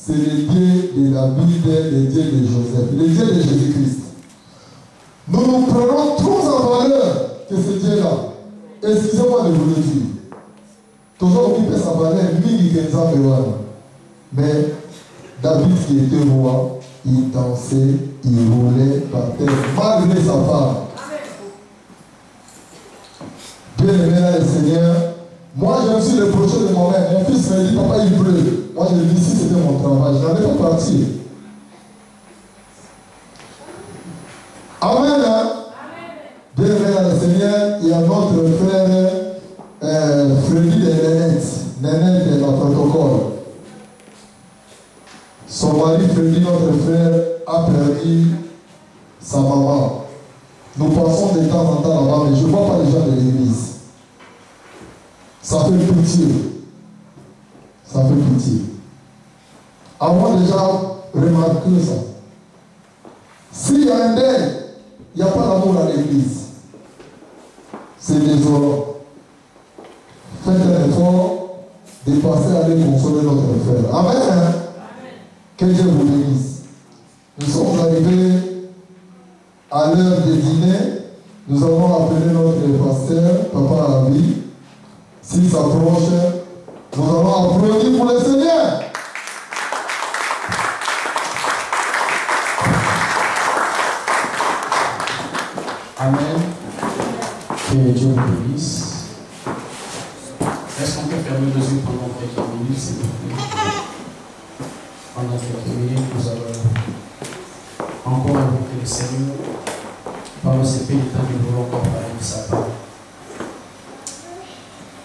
c'est le Dieu de David, le Dieu de Joseph, le Dieu de Jésus-Christ. Nous nous prenons trop en valeur que ce Dieu-là. Excusez-moi de vous le dire. Toujours occupé sa valeur, mais David qui était roi, il dansait, il roulait par terre, malgré sa femme. Bien aimé là, le Seigneur, moi je me suis reproché de moi-même. Mon fils m'a dit, papa il pleut. Moi je lui ai dit, si c'était mon travail, je n'en ai pas parti. Amen. Hein? Bien aimé là, le Seigneur, il y a notre frère Freddy de Nénette de la protocole. Son mari Freddy, notre frère, a perdu sa maman. Nous passons de temps en temps là-bas, mais je ne vois pas les gens de l'église. Ça fait pitié. Ça fait pitié. Avant déjà remarqué ça. S'il y a un deuil, il n'y a pas d'amour à l'église. C'est désolant. Faites un effort de passer à aller consoler notre frère. Amen. Amen. Que Dieu vous bénisse. Nous sommes arrivés à l'heure de dîner. Nous avons appelé notre pasteur, Papa Abi. S'il s'approche, nous allons applaudir pour le Seigneur. Amen. Que Dieu vous bénisse. Est-ce qu'on peut fermer les yeux pendant quelques minutes, s'il vous plaît? Pendant quelques minutes, nous allons encore invoquer le Seigneur. Pendant ces pénitents, nous voulons encore parler de sa parole.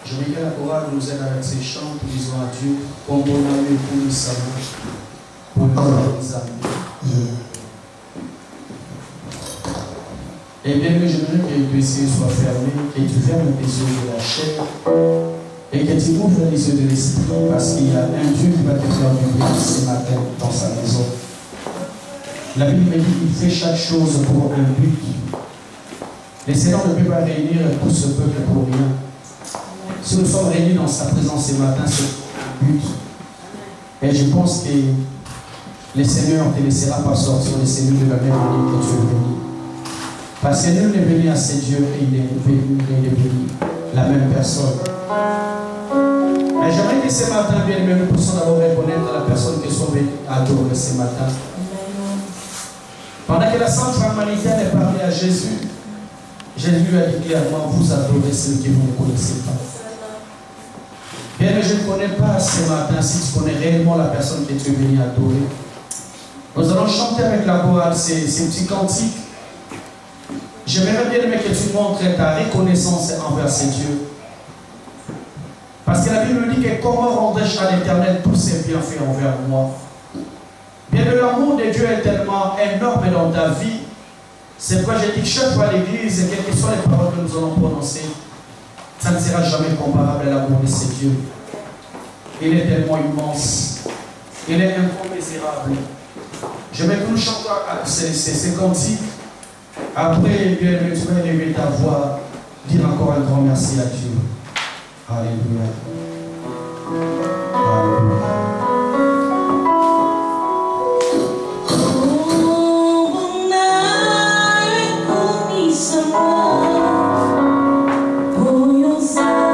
Je veux que la chorale nous aide avec ces chants, nous disons à Dieu, comme bon ami pour nous savoir, pour nous amis. Et bien que je veux que tes yeux soient fermés, que tu fermes tes yeux de la chair et que tu ouvres les yeux de l'esprit, parce qu'il y a un Dieu qui va te faire du bien ce matin dans sa maison. La Bible me dit qu'il fait chaque chose pour un but. Le Seigneur ne peut pas réunir tout ce peuple pour rien. Si nous sommes réunis dans sa présence ce matin, c'est un but. Et je pense que le Seigneur ne te laissera pas sortir de celui de la même manière que tu es venu. Parce que nul n'est venu à ces dieux et il est venu la même personne. Mais j'aimerais que ce matin, bien aimé, nous puissions d'abord reconnaître la personne qui sont venus adorer ce matin. Pendant que la Sainte Femme Humanitaire est parlée à Jésus, Jésus lui a dit clairement, vous adorez ceux qui vous ne connaissez pas. Bien, mais je ne connais pas ce matin, si tu connais réellement la personne que tu es venu adorer. Nous allons chanter avec la chorale ces petits cantiques. J'aimerais bien aimé que tu montres ta reconnaissance envers ces dieux. Parce que la Bible dit que comment rendrai-je à l'Éternel tous ses bienfaits envers moi. Bien, l'amour de Dieu est tellement énorme dans ta vie. C'est pourquoi j'ai dit que chaque fois à l'église, quelles que soient les paroles que nous allons prononcer, ça ne sera jamais comparable à l'amour de ces dieux. Il est tellement immense. Il est incommensurable. Je vais que nous chantons ces cantiques. Après, bien, tu vas élever ta voix, dire encore un grand merci à Dieu. Alléluia. Alléluia. No se fue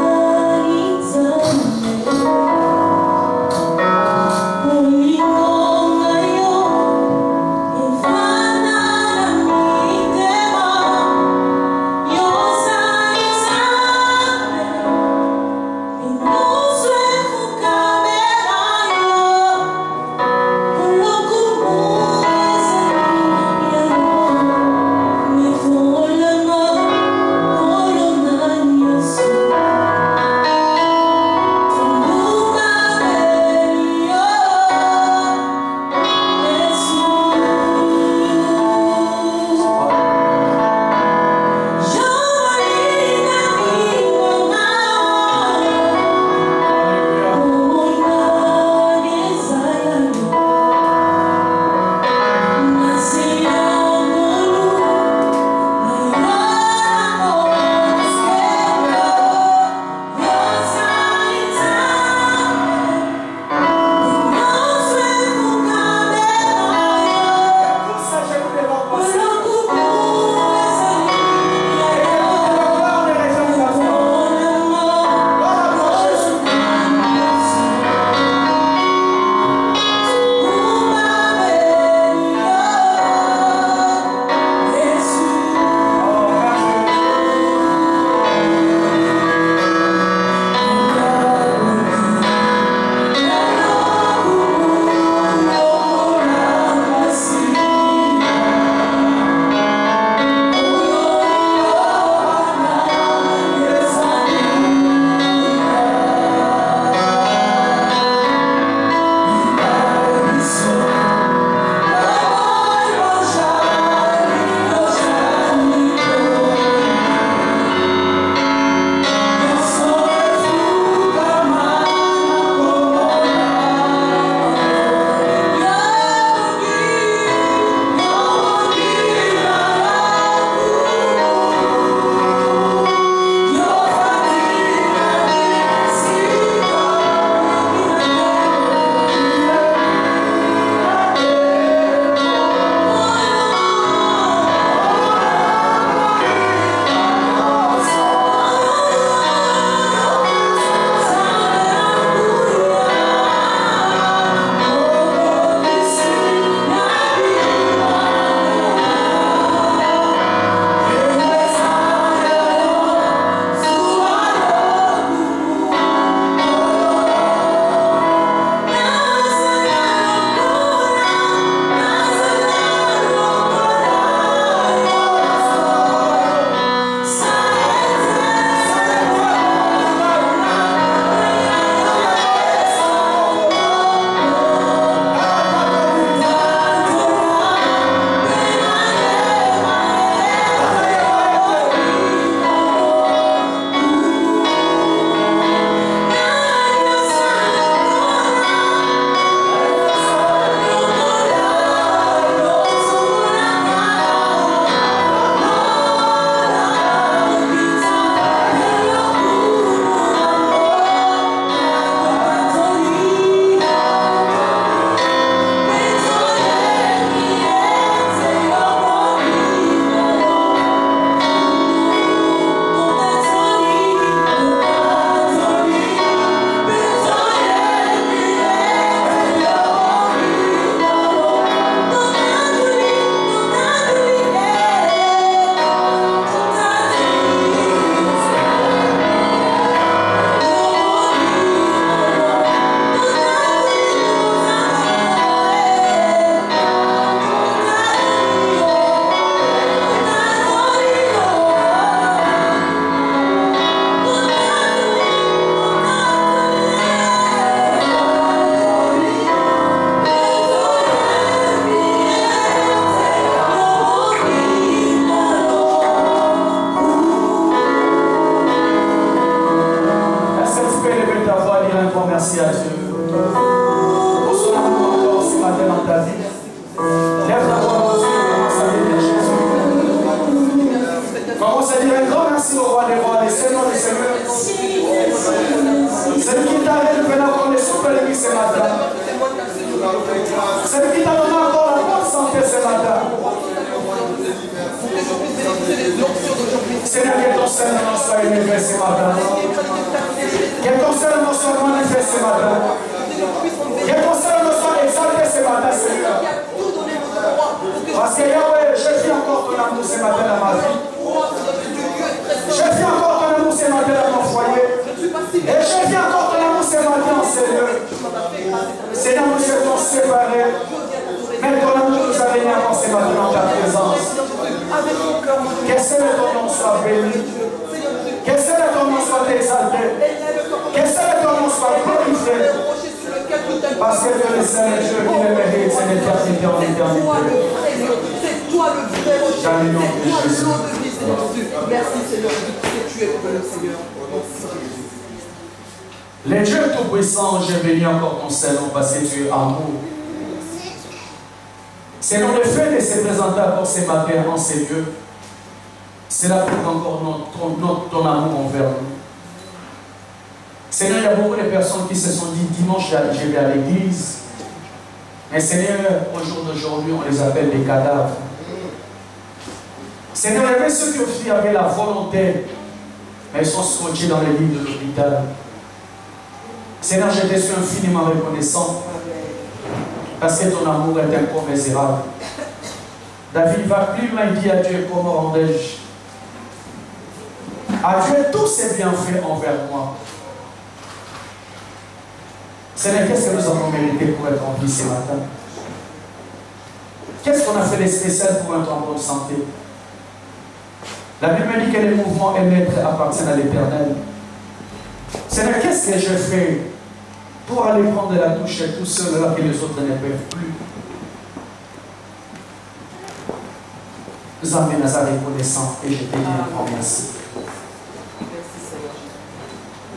élevé ce matin. Que ton Seigneur soit manifesté ce matin. Que ton Seigneur soit exalté ce matin, Seigneur. Parce que Yahweh, je vis encore ton amour ce matin dans ma vie. Je vis encore ton amour ce matin dans mon foyer. Et je vis encore ton amour ce matin, Seigneur. Seigneur, nous sommes séparés. Mais ton amour nous a bénis encore ce matin dans ta présence. Que Seigneur ton nom soit béni. Que Seigneur ton nom soit exalté. Que Seigneur ton nom soit glorifié. Parce que Dieu est seul Dieu qui le mérite, c'est l'éternité en éternité. C'est toi le vrai rocher. C'est toi l'eau de vie, Seigneur Jésus. Merci Seigneur de tout ce que tu es pour nous, Seigneur. Les dieux tout-puissants, j'ai béni encore ton Seigneur parce que tu es amour. Seigneur, le fait de se présenter encore ce matin en ces lieux, cela prouve encore ton amour envers nous. Seigneur, il y a beaucoup de personnes qui se sont dit dimanche, je vais à l'église. Mais Seigneur, au jour d'aujourd'hui, on les appelle des cadavres. Seigneur, il y avait ceux qui avaient la volonté, mais ils sont scotchés dans les lits de l'hôpital. Seigneur, je te suis infiniment reconnaissant parce que ton amour est incommensurable. David va plus loin, il dit à Dieu, comment rendais-je? À Dieu tous ses bienfaits envers moi. Seigneur, qu'est-ce que nous avons mérité pour être en vie ce matin? Qu'est-ce qu'on a fait de spécial pour être en bonne santé? La Bible me dit que les mouvements et l'être appartiennent à l'Éternel. Seigneur, qu'est-ce que je fais pour aller prendre la douche tout seul alors que les autres ne peuvent plus? Nous amène à sa reconnaissance et je te dis un grand merci.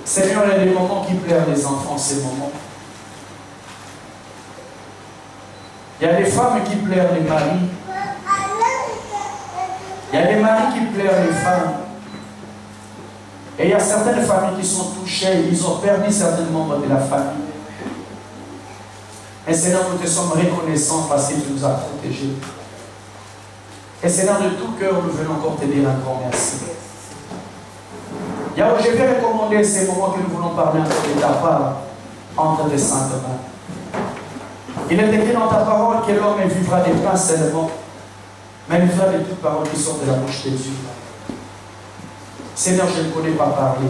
Seigneur, il y a des moments qui plaisent les enfants, ces moments. Il y a des femmes qui plaisent les maris. Il y a des maris qui plaisent les femmes. Et il y a certaines familles qui sont touchées, ils ont perdu certains membres de la famille. Et Seigneur, nous te sommes reconnaissants parce que tu nous as protégés. Et Seigneur, de tout cœur, nous venons encore te dire un grand merci. Yahweh, je vais recommander ces moments que nous voulons parler encore de ta part entre tes saintes mains. Il est écrit dans ta parole que l'homme vivra des pains seulement, mais il vivra de toutes paroles qui sortent de la bouche de Dieu. Seigneur, je ne connais pas parler.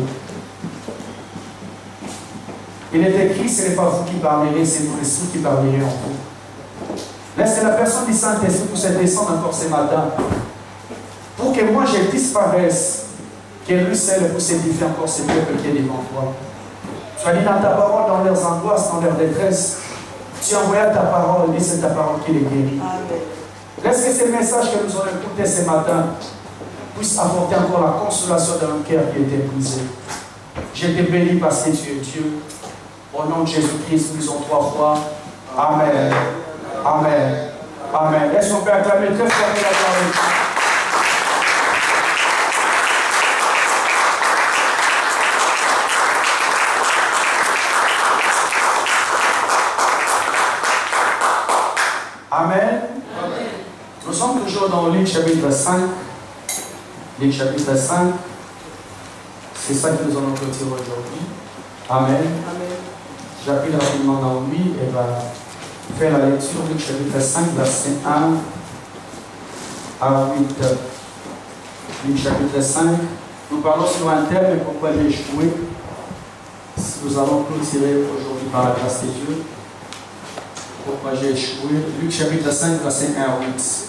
Il est écrit, ce n'est pas vous qui parlerez, c'est mon esprit qui parlerai en vous. Laisse que la personne du Saint-Esprit puisse descendre encore ce matin, pour que moi je disparaisse, que lui seul puisse édifier encore ce peuple qui est devant toi. Tu as dit dans ta parole, dans leurs angoisses, dans leur détresse, tu as envoyé ta parole et c'est ta parole qui les guérit. Laisse que ces messages que nous allons écouter ce matin puissent apporter encore la consolation dans un cœur qui était brisé. Je te bénis parce que tu es Dieu. Au nom de Jésus-Christ, nous disons 3 fois Amen. Amen. Amen. Est-ce qu'on peut acclamer très fort la gloire? Amen. Nous sommes toujours dans Luc chapitre 5. Luc chapitre 5. C'est ça que nous allons clôturer aujourd'hui. Amen. J'appelle rapidement Naomi et va faire la lecture du chapitre 5, verset 1 à 8. Luc chapitre 5. Nous parlons sur un thème, pourquoi j'ai échoué. Nous allons clôturer aujourd'hui par la grâce de Dieu. Pourquoi j'ai échoué. Luc chapitre 5, verset 1 à 8.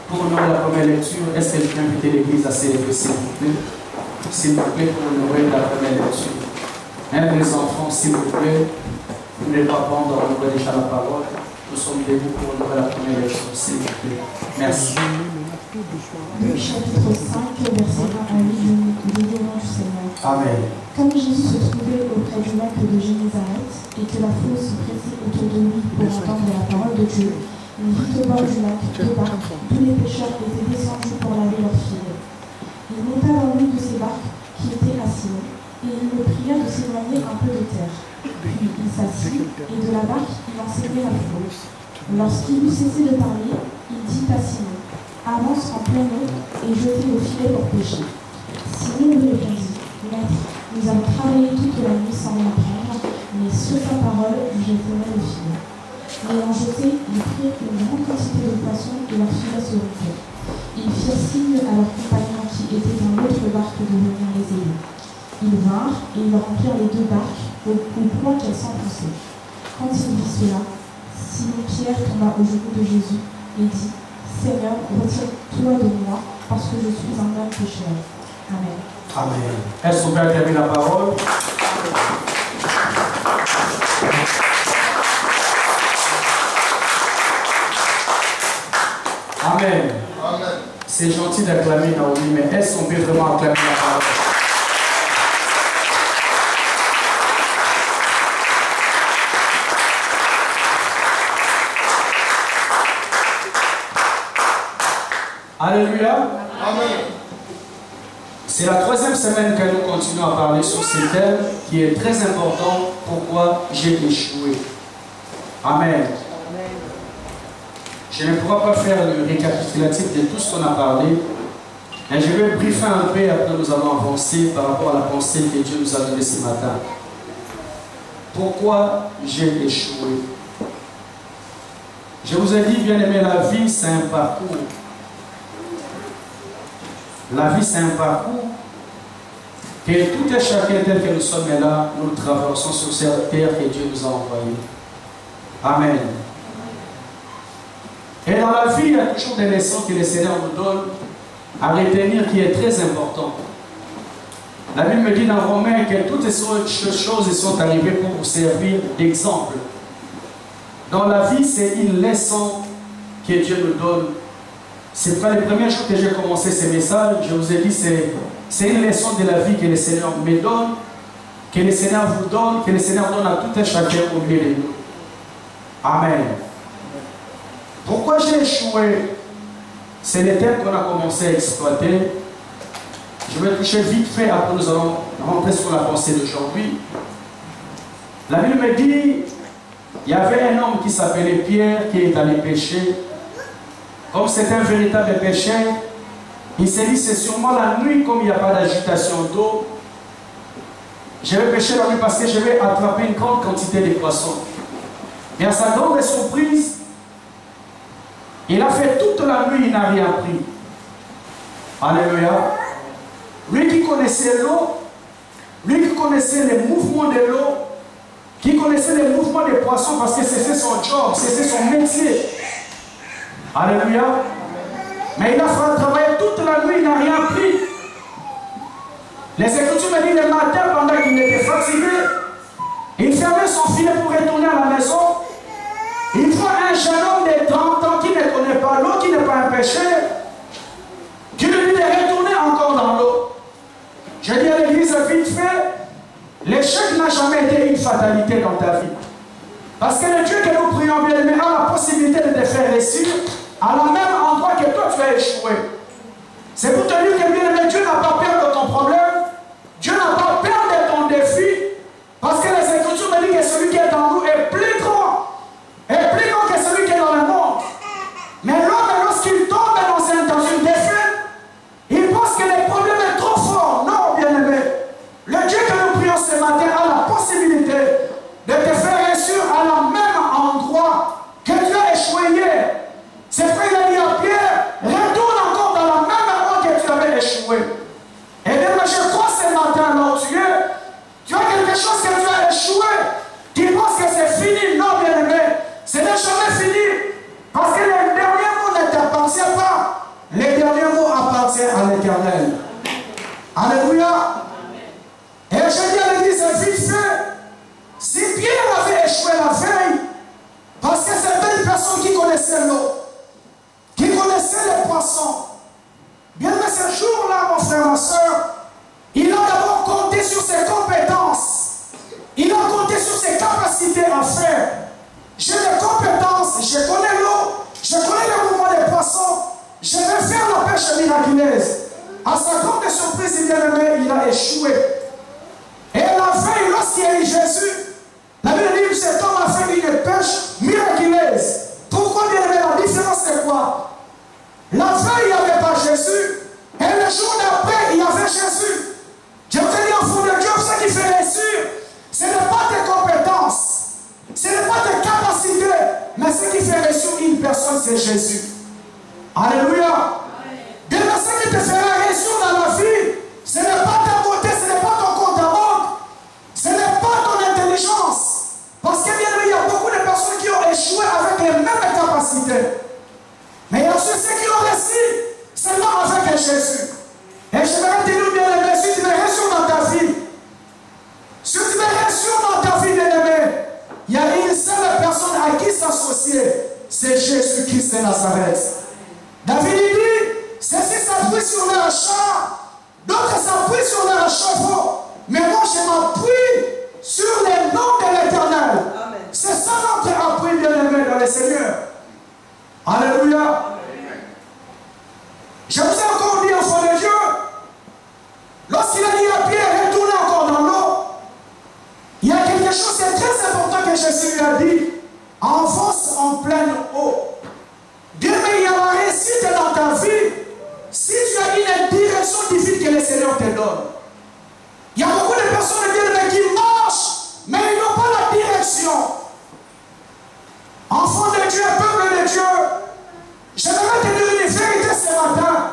Pour honorer la première lecture, est-ce que je peux inviter l'Église à s'élever, s'il vous plaît? S'il vous plaît, pour honorer la première lecture. Même les enfants, s'il vous plaît, vous n'êtes pas prendre, on ouvre déjà la parole. Nous sommes debout pour honorer la première lecture, s'il vous plaît. Merci. Luc chapitre 5, verset 1 à 8, du nom du Seigneur. Amen. Comme Jésus se trouvait auprès du lac de Génézareth et que la foule se pressait autour de lui pour entendre la parole de Dieu, il vit au bord du lac 2 barques, tous les pêcheurs étaient descendus pour laver leurs filets. Il monta dans l'une de ces barques qui était à Simon, et il le pria de s'éloigner un peu de terre. Puis il s'assit, et de la barque il enseignait la foule. Lorsqu'il eut cessé de parler, il dit à Simon, avance en pleine eau et jetez le filet pour pêcher. Simon lui répondit, Maître, nous avons travaillé toute la nuit sans rien prendre, mais sur ta parole, je ferai le filet. Ayant jeté, ils prirent une grande quantité de poissons et leur filet se rompait. Ils firent signe à leurs compagnons qui étaient dans l'autre barque de venir les aider. Ils vinrent et ils remplirent les deux barques au point qu'elles s'enfonçaient. Quand ils virent cela, Simon-Pierre tomba aux genoux de Jésus et dit, Seigneur, retire-toi de moi, parce que je suis un homme pécheur. Amen. Amen. Est-ce qu'on peut acclamer la parole? Amen. Amen. C'est gentil d'acclamer Naomi, mais est-ce qu'on peut vraiment acclamer la parole? Alléluia. Amen. C'est la troisième semaine que nous continuons à parler sur ce thème qui est très important. Pourquoi j'ai échoué? Amen. Je ne pourrai pas faire le récapitulatif de tout ce qu'on a parlé, mais je vais briefer un peu et après nous allons avancer par rapport à la pensée que Dieu nous a donnée ce matin. Pourquoi j'ai échoué? Je vous ai dit, bien aimé, la vie c'est un parcours. La vie c'est un parcours que tout et chacun tel que nous sommes là, nous traversons sur cette terre que Dieu nous a envoyée. Amen. Et dans la vie, il y a toujours des leçons que le Seigneur nous donne à retenir qui est très important. La Bible me dit dans Romains que toutes ces choses sont arrivées pour vous servir d'exemple. Dans la vie, c'est une leçon que Dieu nous donne. C'est pas les premiers jours que j'ai commencé ce message. Je vous ai dit, c'est une leçon de la vie que le Seigneur me donne, que le Seigneur vous donne, que le Seigneur donne à tout un chacun au milieu de nous. Amen. Pourquoi j'ai échoué? C'est le thème qu'on a commencé à exploiter. Je vais toucher vite fait, après nous allons rentrer sur la pensée d'aujourd'hui. La Bible me dit, il y avait un homme qui s'appelait Pierre qui est allé pêcher. Comme c'est un véritable péché, il s'est dit, c'est sûrement la nuit, comme il n'y a pas d'agitation d'eau. Je vais pêcher la nuit parce que je vais attraper une grande quantité de poissons. Et à sa grande surprise, il a fait toute la nuit, il n'a rien pris. Alléluia. Lui qui connaissait l'eau, lui qui connaissait les mouvements de l'eau, qui connaissait les mouvements des poissons parce que c'était son job, c'était son métier. Alléluia. Mais il a travaillé toute la nuit, il n'a rien pris. Les Écritures me disent le matin, pendant qu'il était fatigué, il fermait son filet pour retourner à la maison. Il voit un jeune homme de 30 ans qui ne connaît pas l'eau, qui n'est pas un pécheur, qui lui dit de retourner encore dans l'eau. Je dis à l'église vite fait, l'échec n'a jamais été une fatalité dans ta vie. Parce que le Dieu que nous prions bien aimé a la possibilité de te faire réussir à la même endroit que toi tu as échoué. C'est pour te dire que bien aimé, Dieu n'a pas peur de ton problème, Dieu n'a pas peur de ton défi, parce que les Écritures me disent que celui qui est en nous est plus grand que celui qui est dans le monde. Mais l'homme, lorsqu'il tombe dans une défaite, il pense que le problème est trop fort. Non, bien aimé, le Dieu que nous prions ce matin a la possibilité de te faire réussir à la même endroit que tu as échoué hier. C'est pourquoi il a dit à Pierre, retourne encore dans la même endroit que tu avais échoué. Et bien, je crois ce matin, là où tu as quelque chose que tu as échoué. Tu penses que c'est fini. Non, bien aimé, ce n'est jamais fini. Parce que les derniers mots ne t'appartiennent pas. Les derniers mots appartiennent à l'Éternel. Alléluia. Et je dis à l'église, vite fait, si Pierre avait échoué la veille, parce que c'était une personne qui connaissait l'eau, qui connaissait les poissons, bien mais ce jour-là, mon frère, ma soeur, il a d'abord compté sur ses compétences. Il a compté sur ses capacités à faire. J'ai des compétences, je connais l'eau, je connais le mouvement des poissons, je vais faire la pêche miraculeuse. À sa grande surprise, il a échoué. Et la veille, lorsqu'il y a eu Jésus, la Bible dit que cet homme a fait une pêche miraculeuse. Pourquoi bien aimé, la différence c'est quoi? La veille, il n'y avait pas Jésus. Et le jour d'après, il y avait Jésus. Je vous ai dit en ce qui fait réussir une personne, c'est Jésus. Alléluia. Bien, ce qui te fera réussir dans la vie, ce n'est pas ta beauté, ce n'est pas ton compte à banque, ce n'est pas ton intelligence. Parce que bien, il y a beaucoup de personnes qui ont échoué avec les mêmes capacités. Mais il y a ceux qui ont réussi seulement avec Jésus. Et j'aimerais te dire, bien aimé, si tu veux réussir dans ta vie, si tu veux réussir dans ta vie, bien aimé, il y a une seule personne à qui s'associer, c'est Jésus-Christ de Nazareth. David dit, ceux-ci s'appuient sur leur char, d'autres s'appuient sur leur chevaux, mais moi je m'appuie sur les noms de l'Éternel. C'est ça notre appui, bien aimé, dans le Seigneur. Alléluia. Je vous ai encore dit, enfant de Dieu, lorsqu'il a dit à Pierre, retournez encore dans l'eau, il y a quelque chose qui est très important que Jésus lui a dit, enfonce en pleine eau. Dieu, mais il y a la réussite dans ta vie si tu as une direction divine que le Seigneur te donne. Il y a beaucoup de personnes qui marchent, mais ils n'ont pas la direction. Enfant de Dieu, peuple de Dieu, j'aimerais te dire une vérité ce matin.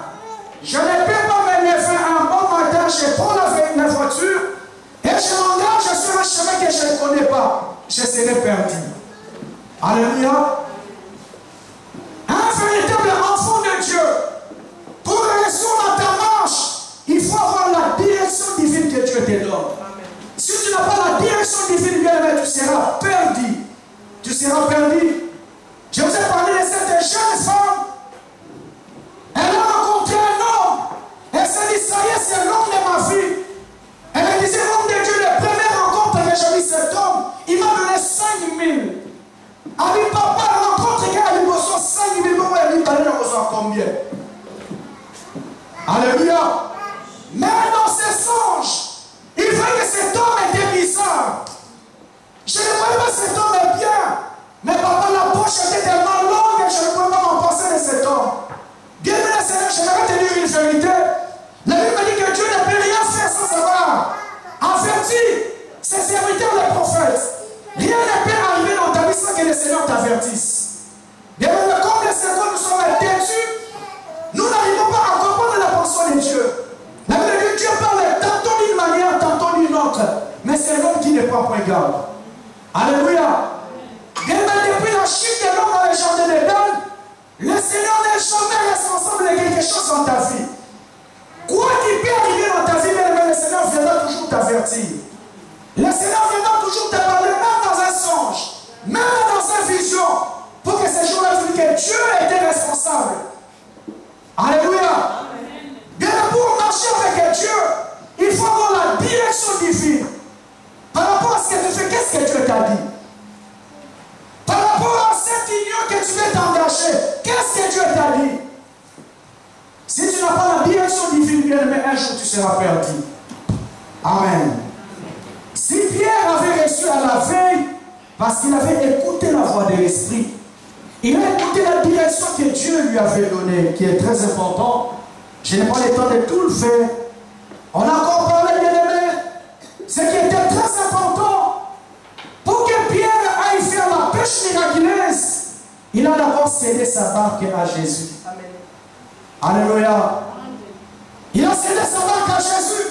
Je ne peux pas me lever un bon matin, je prends la voiture et je m'engage sur un chemin que je ne connais pas. Je serai perdu. Alléluia. Un véritable enfant de Dieu, pour réussir dans ta marche, il faut avoir la direction divine que Dieu te donne. Si tu n'as pas la direction divine, bien aimé, tu seras perdu. Tu seras perdu. Je vous ai parlé de cette jeune femme. Elle a rencontré un homme. Elle s'est dit, ça y est, c'est l'homme de ma vie. Elle me disait, homme de Dieu, la première rencontre que j'ai vu cet homme, il m'a donné 5 000. A dit, papa, la rencontre qu'il a eu, 5 000, elle dit, t'allais dans combien? Alléluia. Mais dans ses songes, il voyait que cet homme était bizarre. Je ne voyais pas cet homme est bien. Mais papa, la poche était tellement longue que je ne pouvais pas m'en passer de cet homme. Bien aimé Seigneur, je vais te dire une vérité. La Bible me dit que Dieu ne peut rien faire sans savoir. Avertis ses serviteurs, les prophètes. Rien ne peut arriver dans ta vie sans que le Seigneur t'avertisse. Bien aimé, comme les secondes nous sommes têtus, nous n'arrivons pas à comprendre la pensée de Dieu. La Bible dit que Dieu parle tantôt d'une manière, tantôt d'une autre. Mais c'est l'homme qui ne prend point garde. Alléluia. Bien aimé, depuis la chute de l'homme dans le jardin d'Éden, le Seigneur n'est jamais responsable de quelque chose dans ta vie. Quoi qu'il peut arriver dans ta vie, bien aimé, le Seigneur viendra toujours t'avertir. Le Seigneur viendra toujours te parler, même dans un songe, même dans une vision, pour que ces jours-là, tu dis que Dieu était responsable. Alléluia. Bien, pour marcher avec Dieu, il faut avoir la direction divine. Par rapport à ce que tu fais, qu'est-ce que Dieu t'a dit? Par rapport à cette union que tu veux t'engager, qu'est-ce que Dieu t'a dit? Si tu n'as pas la direction divine, bien aimé, un jour tu seras perdu. Amen. Si Pierre avait reçu à la veille, parce qu'il avait écouté la voix de l'Esprit, il a écouté la direction que Dieu lui avait donnée, qui est très important. Je n'ai pas le temps de tout le faire. On a encore parlé, bien aimé, ce qui était très important. Pour que Pierre aille faire la pêche miraculeuse, il a d'abord cédé sa barque à Jésus. Amen. Alléluia. Il a cédé sa barque à Jésus.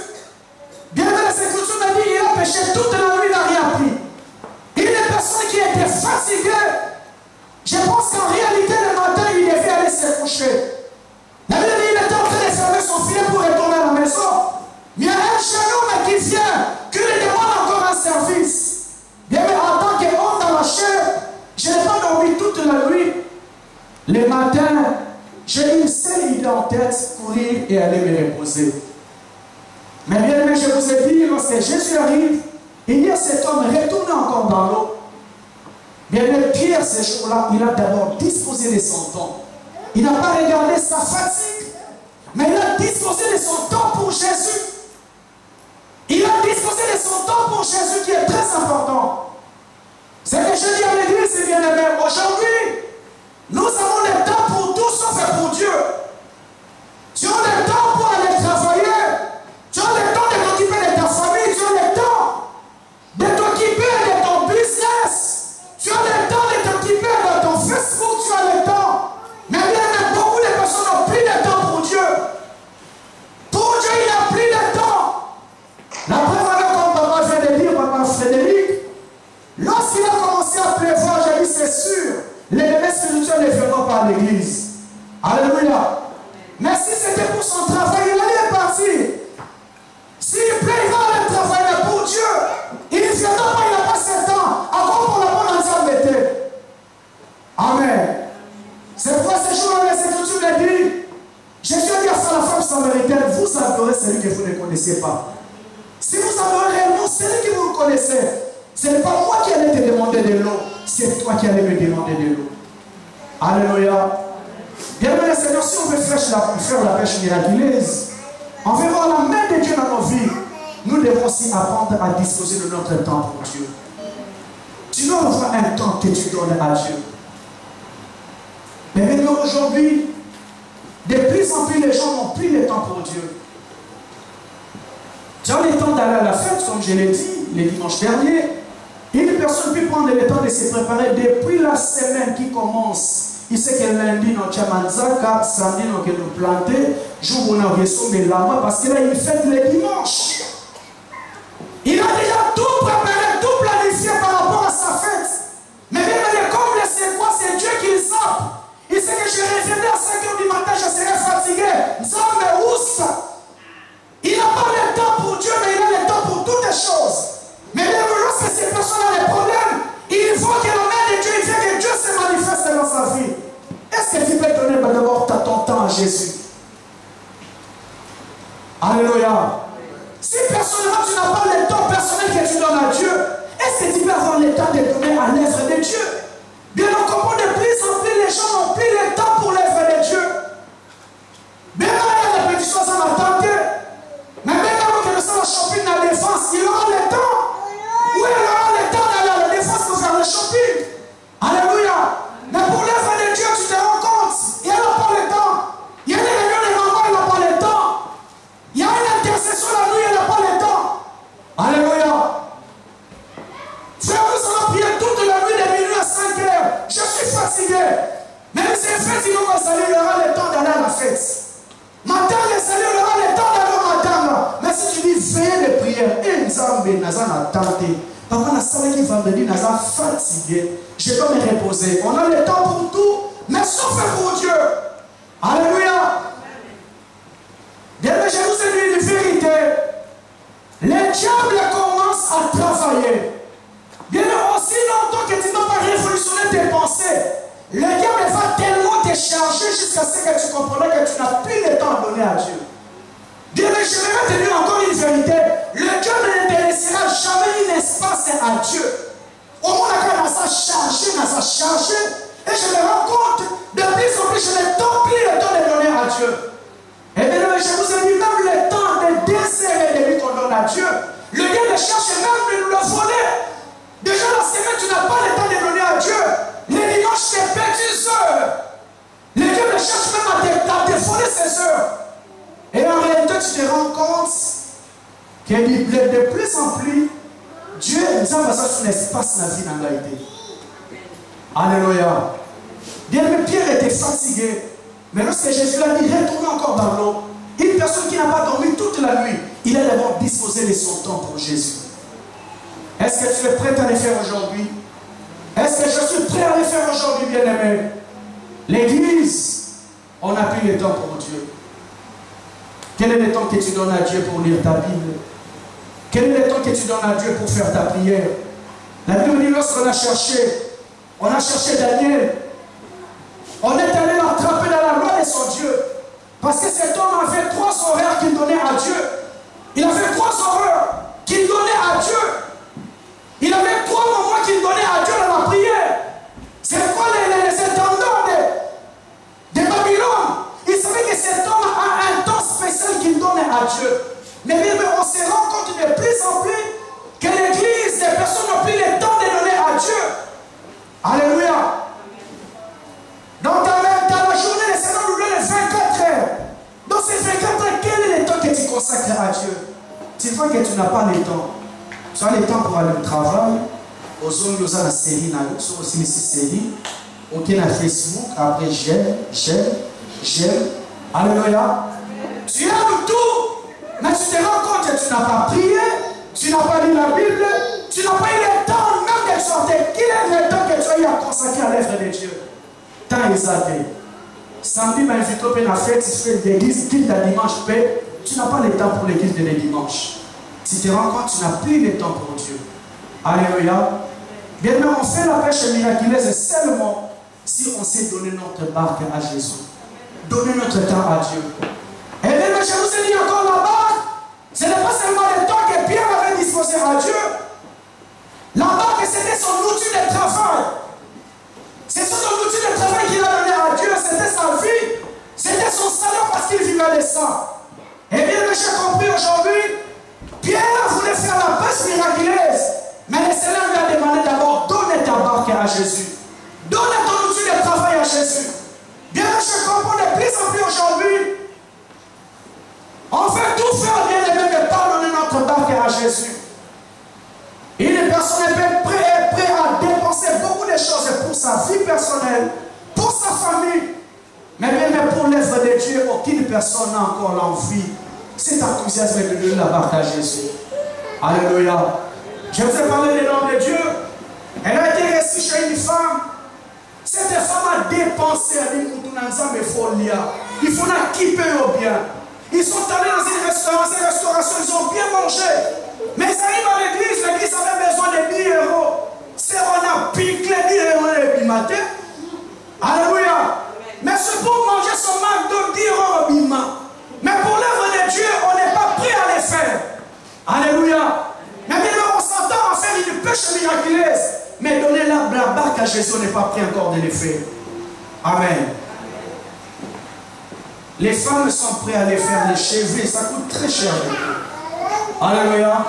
Bien aimé, les Écritures me dit, il a pêché toute la nuit, il n'a rien pris. Une personne qui était fatiguée, je pense qu'en réalité, le matin, il devait aller se coucher. La Bible dit, il était en train de fermer son filet pour retourner à la maison. Mais il y a un jeune homme qui vient, qui lui demande encore un service. Bien, mais en tant qu'homme dans la chair, je n'ai pas dormi toute la nuit. Le matin, j'ai une seule idée en tête, courir et aller me reposer. Mais bien aimé, je vous ai dit, lorsque Jésus arrive, il dit à cet homme, retourne encore dans l'eau. Bien aimé, Pierre, ce jour-là, il a d'abord disposé de son temps. Il n'a pas regardé sa fatigue, mais il a disposé de son temps pour Jésus. Il a disposé de son temps pour Jésus, qui est très important. C'est que je dis à l'église, bien aimé, aujourd'hui, nous avons le temps pour tout sauf pour Dieu. Tu as le temps pour aller travailler. Tu as le temps de t'occuper de ta famille. Tu as le temps de t'occuper de ton business. Tu as le temps de t'occuper de ton ne vient pas à l'église. Alléluia. Mais si c'était pour son travail, il allait partir. S'il plaît, il va aller travailler. Mais pour Dieu, il ne viendra pas, il n'a pas 7 ans. Encore pour la bonne entière. Amen. C'est pourquoi ce jour-là, les Écritures le disent. Jésus a dit à la femme samaritaine, vous adorez celui que vous ne connaissez pas. Si vous adorez réellement celui que vous connaissez, ce n'est pas moi qui allais te demander de l'eau, c'est toi qui allais me demander de l'eau. Alléluia. Bien-aimé Seigneur, si on veut faire la pêche miraculeuse, on veut voir la main de Dieu dans nos vies, nous devons aussi apprendre à disposer de notre temps pour Dieu. Tu dois avoir un temps que tu donnes à Dieu. Mais maintenant, aujourd'hui, de plus en plus, les gens n'ont plus le temps pour Dieu. Tu as le temps d'aller à la fête, comme je l'ai dit, le dimanche dernier. Une personne peut prendre le temps de se préparer depuis la semaine qui commence. Il sait que lundi, nous avons samedi, nous avons planté, jour où nous avons reçu de l'âme, parce que là, il fête le dimanche. Il a déjà tout préparé, tout planifié par rapport à sa fête. Mais même comme le c'est quoi, c'est Dieu qui le sape. Il sait que je reviendrai à 5 h du matin, je serai fatigué. Il n'a pas le temps pour Dieu, mais il a le temps pour toutes les choses. Mais même lorsque ces personnes ont des problèmes, il faut que la main de Dieu, il fait que Dieu se manifeste dans sa vie. Est-ce que tu peux donner d'abord ton temps à Jésus? Alléluia. Si personnellement tu n'as pas le temps personnel que tu donnes à Dieu, est-ce que tu peux avoir le temps de donner à l'œuvre de Dieu? Bien, on comprend de plus en plus, les gens n'ont plus le temps pour l'œuvre de Dieu. Bien, il y a des petites choses à attendre. Mais maintenant que nous sommes shopping dans la défense, il aura le temps. Oui, il aura le temps d'aller à la défense pour faire le shopping. Alléluia. Mais pour l'œuvre de Dieu, tu te rends compte, il n'a pas le temps. Il y a des réunions de renvoi, il n'a pas le temps. Il y a une intercession la nuit, il n'a pas le temps. Alléluia. Frère, nous allons prier toute la nuit de minuit à 5 h. Je suis fatigué. Même si les fêtes, il aura le temps d'aller à la fête. Matin, les saluts, il aura le temps d'aller au matin. Mais si tu dis veille de prière, et Nzambe, Nazan a tenté. Papa, na salle qui vendredi, Nazan fatigué. Je dois me reposer. On a le temps pour tout, mais sauf pour Dieu. Alléluia. Bien, je vous ai dit une vérité. Le diable commence à travailler. Bien, aussi longtemps que tu n'as pas révolutionné tes pensées, le diable va tellement te charger jusqu'à ce que tu comprennes que tu n'as plus le temps à donner à Dieu. Bien, je vais te dire encore une vérité. Le diable ne te laissera jamais un espace à Dieu. Au moins, on a chargé, et je me rends compte, de plus en plus, je n'ai plus le temps de donner à Dieu. Et bien, je vous ai dit, même le temps de desserrer de lui qu'on donne à Dieu, le diable cherche même de nous le voler. Déjà la semaine, tu n'as pas le temps de donner à Dieu. Les dimanches, tes petites heures. Le diable cherche même à te voler ses heures. Et en réalité, tu te rends compte que de plus en plus, Dieu nous a besoin d'un espace dans la vie dans la réalité. Alléluia. Bien, mais Pierre était fatigué. Mais lorsque Jésus l'a dit, retourne encore dans l'eau. Une personne qui n'a pas dormi toute la nuit, il a d'abord disposé de son temps pour Jésus. Est-ce que tu es prêt à le faire aujourd'hui? Est-ce que je suis prêt à le faire aujourd'hui, bien-aimé? L'église, on n'a plus le temps pour Dieu. Quel est le temps que tu donnes à Dieu pour lire ta Bible? Quel est le temps que tu donnes à Dieu pour faire ta prière? La Bible dit, lorsqu'on a cherché Daniel, on est allé l'attraper dans la loi de son Dieu. Parce que cet homme avait 3 horaires qu'il donnait à Dieu. Il avait 3 horaires qu'il donnait à Dieu. Il avait 3 moments qu'il donnait à Dieu dans la prière. C'est pourquoi les intendants de Babylone, ils savaient que cet homme a un temps spécial qu'il donnait à Dieu. Mais on se rend compte de plus en plus que l'église, les personnes n'ont plus le temps de donner à Dieu. Alléluia. Dans la journée, le Seigneur nous donne les 24 heures. Dans ces 24 heures, quel est le temps que tu consacres à Dieu? Tu vois que tu n'as pas le temps. Tu as le temps pour aller au travail. Aux hommes, ils ont la série, ils ont aussi une série. Ok, na Facebook, après j'aime. Alléluia. Tu aimes tout, mais tu te rends compte que tu n'as pas prié, tu n'as pas lu la Bible, tu n'as pas eu le temps même de sortir. Quel est le temps que tu as eu à consacrer à l'œuvre de Dieu? Tant exalté. Samedi, m'a invité à la fête, tu fais l'église, qu'il a dimanche, tu n'as pas le temps pour l'église de dimanche. Si tu te rends compte, tu n'as plus le temps pour Dieu. Alléluia. Bien, mais on fait la pêche miraculeuse seulement si on sait donner notre barque à Jésus. Donner notre temps à Dieu. Et bien, je vous ai dit encore la barque, ce n'est pas seulement le temps que Pierre avait disposé à Dieu. La barque, c'était son outil de travail. C'est son outil de travail qu'il a donné à Dieu. C'était sa vie. C'était son salaire parce qu'il vivait de ça. Et bien, j'ai compris aujourd'hui, Pierre voulait faire la pêche miraculeuse. Mais le Seigneur lui a demandé d'abord, donne ta barque à Jésus. Donne ton outil de travail à Jésus. Bien, je comprends de plus en plus aujourd'hui. On veut tout faire bien aimé, mais pas donner notre barque à Jésus. Une personne est prête à dépenser beaucoup de choses pour sa vie personnelle, pour sa famille. Mais même pour l'œuvre de Dieu, aucune personne n'a encore l'envie. C'est enthousiasme de donner la barque à Jésus. Alléluia. Je vous ai parlé des noms de Dieu. Elle a été reçue chez une femme. Cette femme a dépensé à il faut la kipper au bien. Ils sont allés dans une restauration, ils ont bien mangé. Mais ils arrivent à l'église, l'église avait besoin de 10 euros. C'est on a piqué 10 euros le matin. Alléluia. Mais c'est pour manger son McDo 10 euros au bima. Mais pour l'œuvre de Dieu, on n'est pas prêt à les faire. Alléluia. Mais maintenant, on s'entend à faire une pêche miraculeuse. Mais donner la barque à Jésus, on n'est pas prêt encore de les faire. Amen. Les femmes sont prêtes à les faire, les cheveux, ça coûte très cher. Alléluia.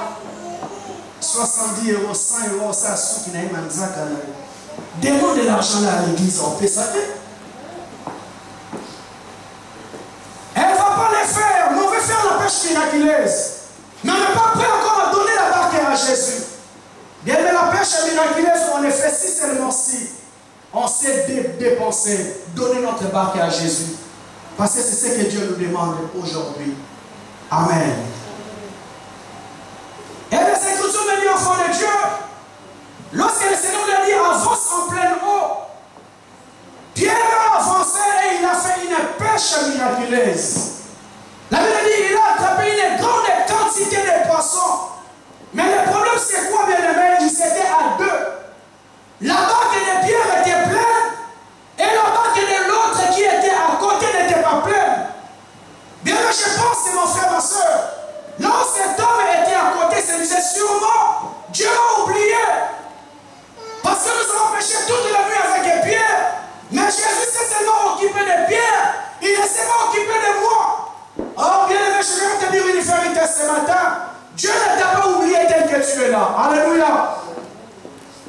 70 euros, 100 euros, ça, ceux qui n'ont pas de demande de l'argent à l'église, on peut ça. Elle ne va pas les faire, mais on veut faire la pêche miraculeuse. Mais on n'est pas prêt encore à donner la barque à Jésus. Bien, mais la pêche miraculeuse, on le fait si seulement si on sait dépenser, donner notre barque à Jésus. Parce que c'est ce que Dieu nous demande aujourd'hui. Amen. Et les Écritures me disent, enfant de Dieu, lorsque le Seigneur lui a dit avance en pleine eau, Pierre a avancé et il a fait une pêche miraculeuse. La Bible dit il a attrapé une grande quantité de poissons. Mais le problème c'est quoi, bien aimé? Il s'était à deux. La barque de Pierre était pleine et la barque de l'autre qui était à côté n'était pas pleine. Bien que je pense, mon frère, ma soeur, là où cet homme était à côté, c'est disait sûrement Dieu l'a oublié. Parce que nous avons péché toute la nuit avec Pierre. Mais Jésus s'est seulement occupé de Pierre. Il ne s'est pas occupé de moi. Oh, bien aimé, je vais te dire une vérité ce matin. Dieu ne t'a pas oublié tel que tu es là. Alléluia.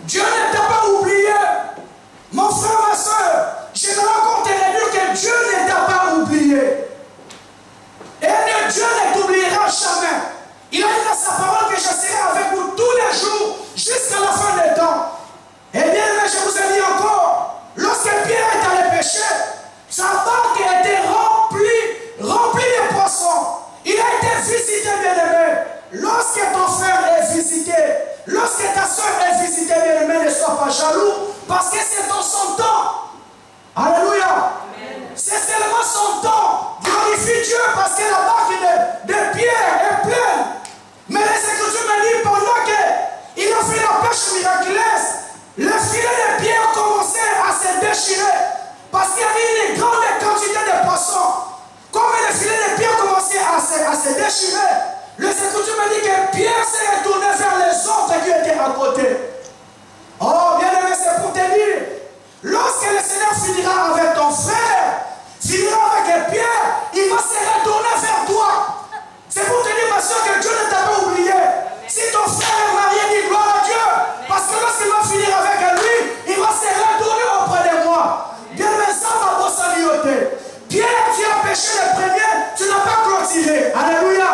Dieu ne t'a pas oublié. Mon frère, ma soeur, je me rends compte de dire que Dieu ne t'a pas oublié. Et Dieu ne t'oubliera jamais. Il a dit dans sa parole que je serai avec vous tous les jours jusqu'à la fin des temps. Et bien, je vous ai dit encore, lorsque Pierre est allé pêcher, sa barque était remplie de poissons. Il a été visité, bien aimé. Lorsque ton frère est visité, lorsque ta soeur est visitée, bien aimé, ne sois pas jaloux, parce que c'est dans son temps. Alléluia. C'est seulement son temps. Glorifie Dieu parce que la barque de Pierre est pleine. Mais les Écritures me disent pendant qu'il a fait la pêche miraculeuse, le filet de Pierre commençait à se déchirer parce qu'il y avait une grande quantité de poissons. Comme le filet de Pierre commençait à se déchirer, les Écritures me disent que Pierre s'est retourné vers les autres qui étaient à côté. Oh, bien aimé, c'est pour te dire, lorsque le Seigneur finira avec ton frère, finira avec Pierre, il va se retourner vers toi. C'est pour te dire, ma soeur, que Dieu ne t'a pas oublié. Si ton frère est marié, dis gloire à Dieu. Parce que lorsqu'il va finir avec lui, il va se retourner auprès de moi. Bien aimé, ça va vous saluer. Pierre, tu as pêché le premier, tu n'as pas clôturé. Alléluia.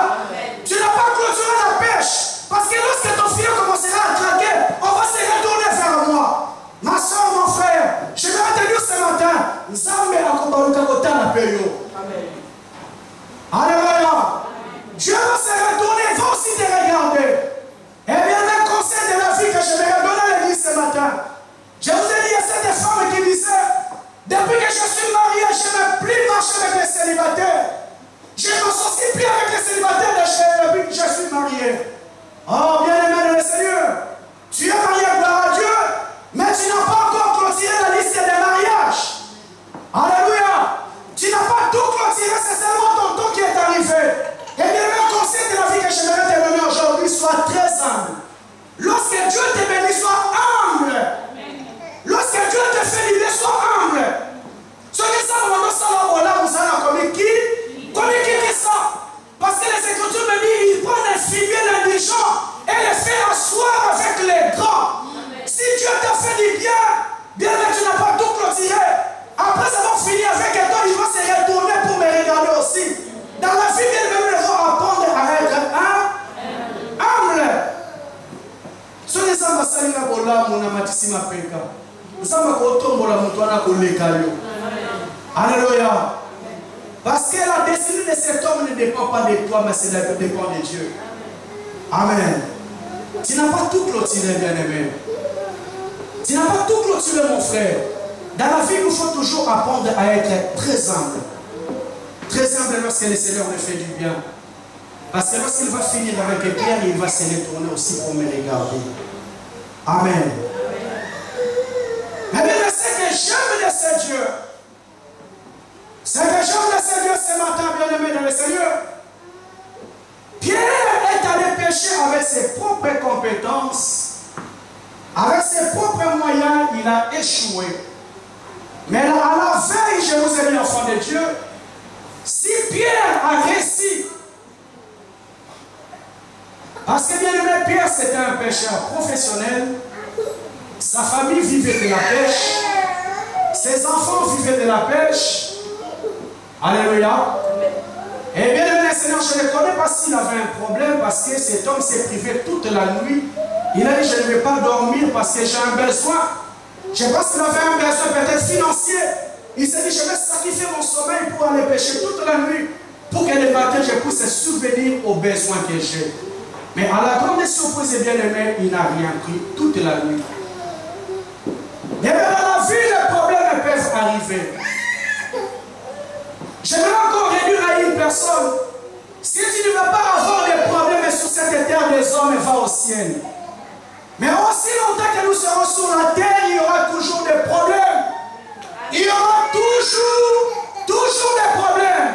Tu n'as pas clôturé la pêche. Parce que lorsque ton filet commencera à craquer, on va se retourner vers moi. Ma soeur, mon frère, je vais te dire ce matin, Nzambe akobaruka kotana peyo. Alléluia. Dieu va se retourner, il va aussi te regarder. Et bien, un conseil de la vie que je vais donner à l'église ce matin. Je vous ai dit, il y a cette femme qui disait, depuis Alléluia. Parce que la destinée de cet homme ne dépend pas de toi, mais ça dépend de Dieu. Amen. Tu n'as pas tout clôturé, bien-aimé. Tu n'as pas tout clôturé, mon frère. Dans la vie, il faut toujours apprendre à être très humble. Très humble lorsque le Seigneur me fait du bien. Parce que lorsqu'il va finir avec les pierres, il va se retourner aussi pour me regarder. Amen. Mais bien, c'est que j'aime de ce Dieu. C'est que j'aime de ce Dieu ce matin, bien-aimé dans le Seigneur. Pierre est allé pécher avec ses propres compétences, avec ses propres moyens, il a échoué. Mais à la veille, je vous ai dit, enfant de Dieu, si Pierre a réussi, parce que bien aimé, Pierre c'était un pêcheur professionnel, sa famille vivait de la pêche, ses enfants vivaient de la pêche. Alléluia. Et bien aimé Seigneur, je ne connais pas s'il avait un problème parce que cet homme s'est privé toute la nuit. Il a dit, je ne vais pas dormir parce que j'ai un besoin. Je pense qu'il avait un besoin peut-être financier. Il s'est dit, je vais sacrifier mon sommeil pour aller pêcher toute la nuit pour que le matin je puisse subvenir aux besoins que j'ai. Mais à la grande surprise, bien aimé, il n'a rien pris toute la nuit. Et bien dans la vie, les problèmes peuvent arriver. J'aimerais encore réduire à une personne. Si tu ne veux pas avoir des problèmes sur cette terre des hommes, va au ciel. Mais aussi longtemps que nous serons sur la terre, il y aura toujours des problèmes. Il y aura toujours des problèmes.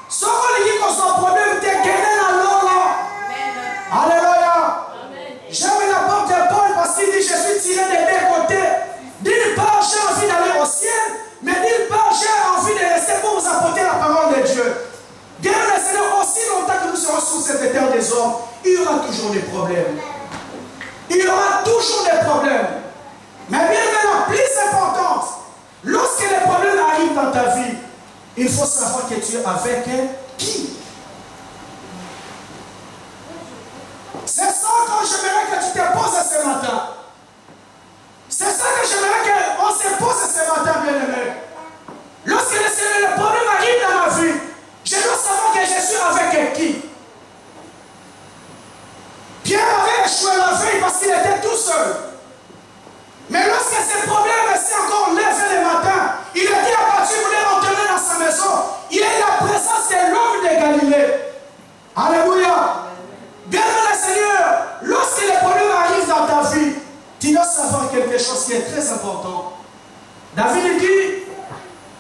Sauf que les gens ont problème, t'es gagné dans l'or. Alléluia. J'aime la porte de Paul parce qu'il dit, je suis tiré des deux côtés. D'une part, j'ai envie d'aller au ciel, mais d'une part, j'ai envie de rester pour vous apporter la parole de Dieu. Bien le Seigneur, aussi longtemps que nous serons sur cette terre des hommes, il y aura toujours des problèmes. Il y aura toujours des problèmes. Mais bien maintenant, plus importante, lorsque les problèmes arrivent dans ta vie, il faut savoir que tu es avec qui. C'est ça que j'aimerais que tu te poses ce matin. C'est ça que j'aimerais qu'on se pose ce matin, bien-aimé. Lorsque les problèmes arrivent dans ma vie, je dois savoir que je suis avec qui. Pierre avait échoué la veille parce qu'il était tout seul. Mais lorsque ces problèmes s'est encore levé le matin, il a dit à partir de rentrer dans sa maison, il est la présence de l'homme de Galilée. Alléluia. Bien le Seigneur, lorsque les problèmes arrivent dans ta vie, tu dois savoir quelque chose qui est très important. David dit,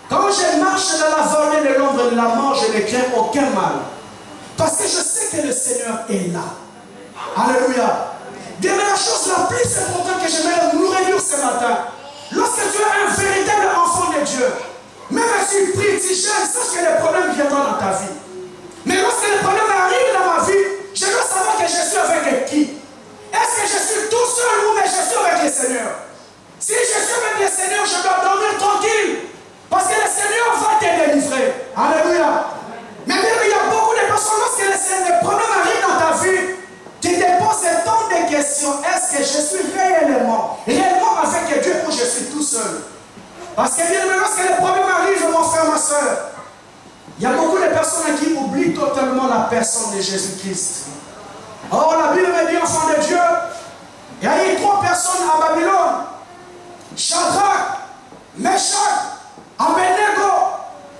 quand je marche dans la vallée de l'ombre de la mort, je ne crains aucun mal. Parce que je sais que le Seigneur est là. Alléluia. Bien, la chose la plus importante que j'aimerais nous réduire ce matin, lorsque tu es un véritable enfant de Dieu, même si tu pries, tu jeûnes, sache que les problèmes viendront dans ta vie. Mais lorsque les problèmes arrivent dans ma vie, je dois savoir que je suis avec qui. Est-ce que je suis tout seul ou mais je suis avec le Seigneur? Si je suis avec le Seigneur, je dois dormir tranquille. Parce que le Seigneur va te délivrer. Alléluia. Mais bien, il y a beaucoup de personnes, lorsque les problèmes arrivent dans ta vie, tu te poses tant de questions. Est-ce que je suis réellement avec Dieu ou je suis tout seul? Parce que bien, lorsque les problèmes arrivent, mon frère, ma soeur, il y a beaucoup de personnes qui oublient totalement la personne de Jésus-Christ. Or, la Bible me dit, enfant de Dieu, il y a eu 3 personnes à Babylone. Shadrach, Meshach, Abednego.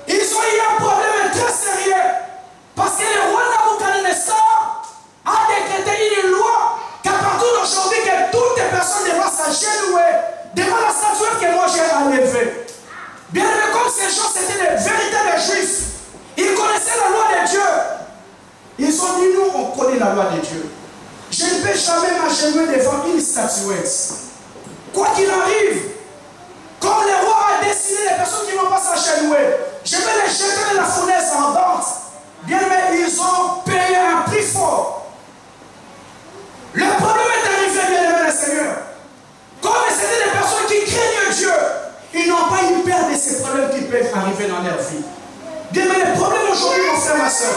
Ils ont eu un problème très sérieux. Parce que le roi Nabucodonosor a décrété une loi qu'à partir d'aujourd'hui, que toutes les personnes doivent s'agenouiller devant la statuette que moi j'ai enlevée. Bien aimé, comme ces gens c'était des véritables juifs, ils connaissaient la loi de Dieu. Ils ont dit, nous, on connaît la loi de Dieu. Je ne peux jamais m'agenouiller devant une statuette. Quoi qu'il arrive, comme le roi a décidé les personnes qui ne vont pas s'agenouiller, je vais les jeter dans la fournaise ardente. Bien mais ils ont payé un prix fort. Le problème est arrivé, bien aimé le Seigneur. Comme c'était des personnes qui craignent Dieu, ils n'ont pas eu peur de ces problèmes qui peuvent arriver dans leur vie. Bien mais les problèmes aujourd'hui, mon frère, ma soeur,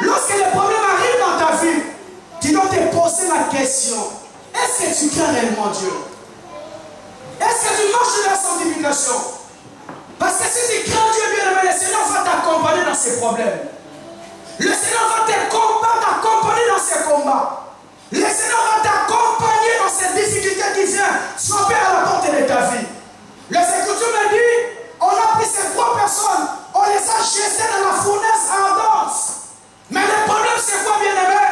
lorsque les problèmes arrivent dans ta vie, tu dois te poser la question, est-ce que tu crains réellement Dieu? Est-ce que tu marches dans la sanctification? Parce que si tu crains Dieu bien-aimé, le Seigneur va t'accompagner dans ses problèmes. Le Seigneur va t'accompagner dans ses combats. Le Seigneur va t'accompagner dans ces difficultés qui viennent frapper à la porte de ta vie. Le Seigneur me dit, on a pris ces 3 personnes, on les a jetées dans la fournaise ardente. Mais le problème c'est quoi, bien-aimé?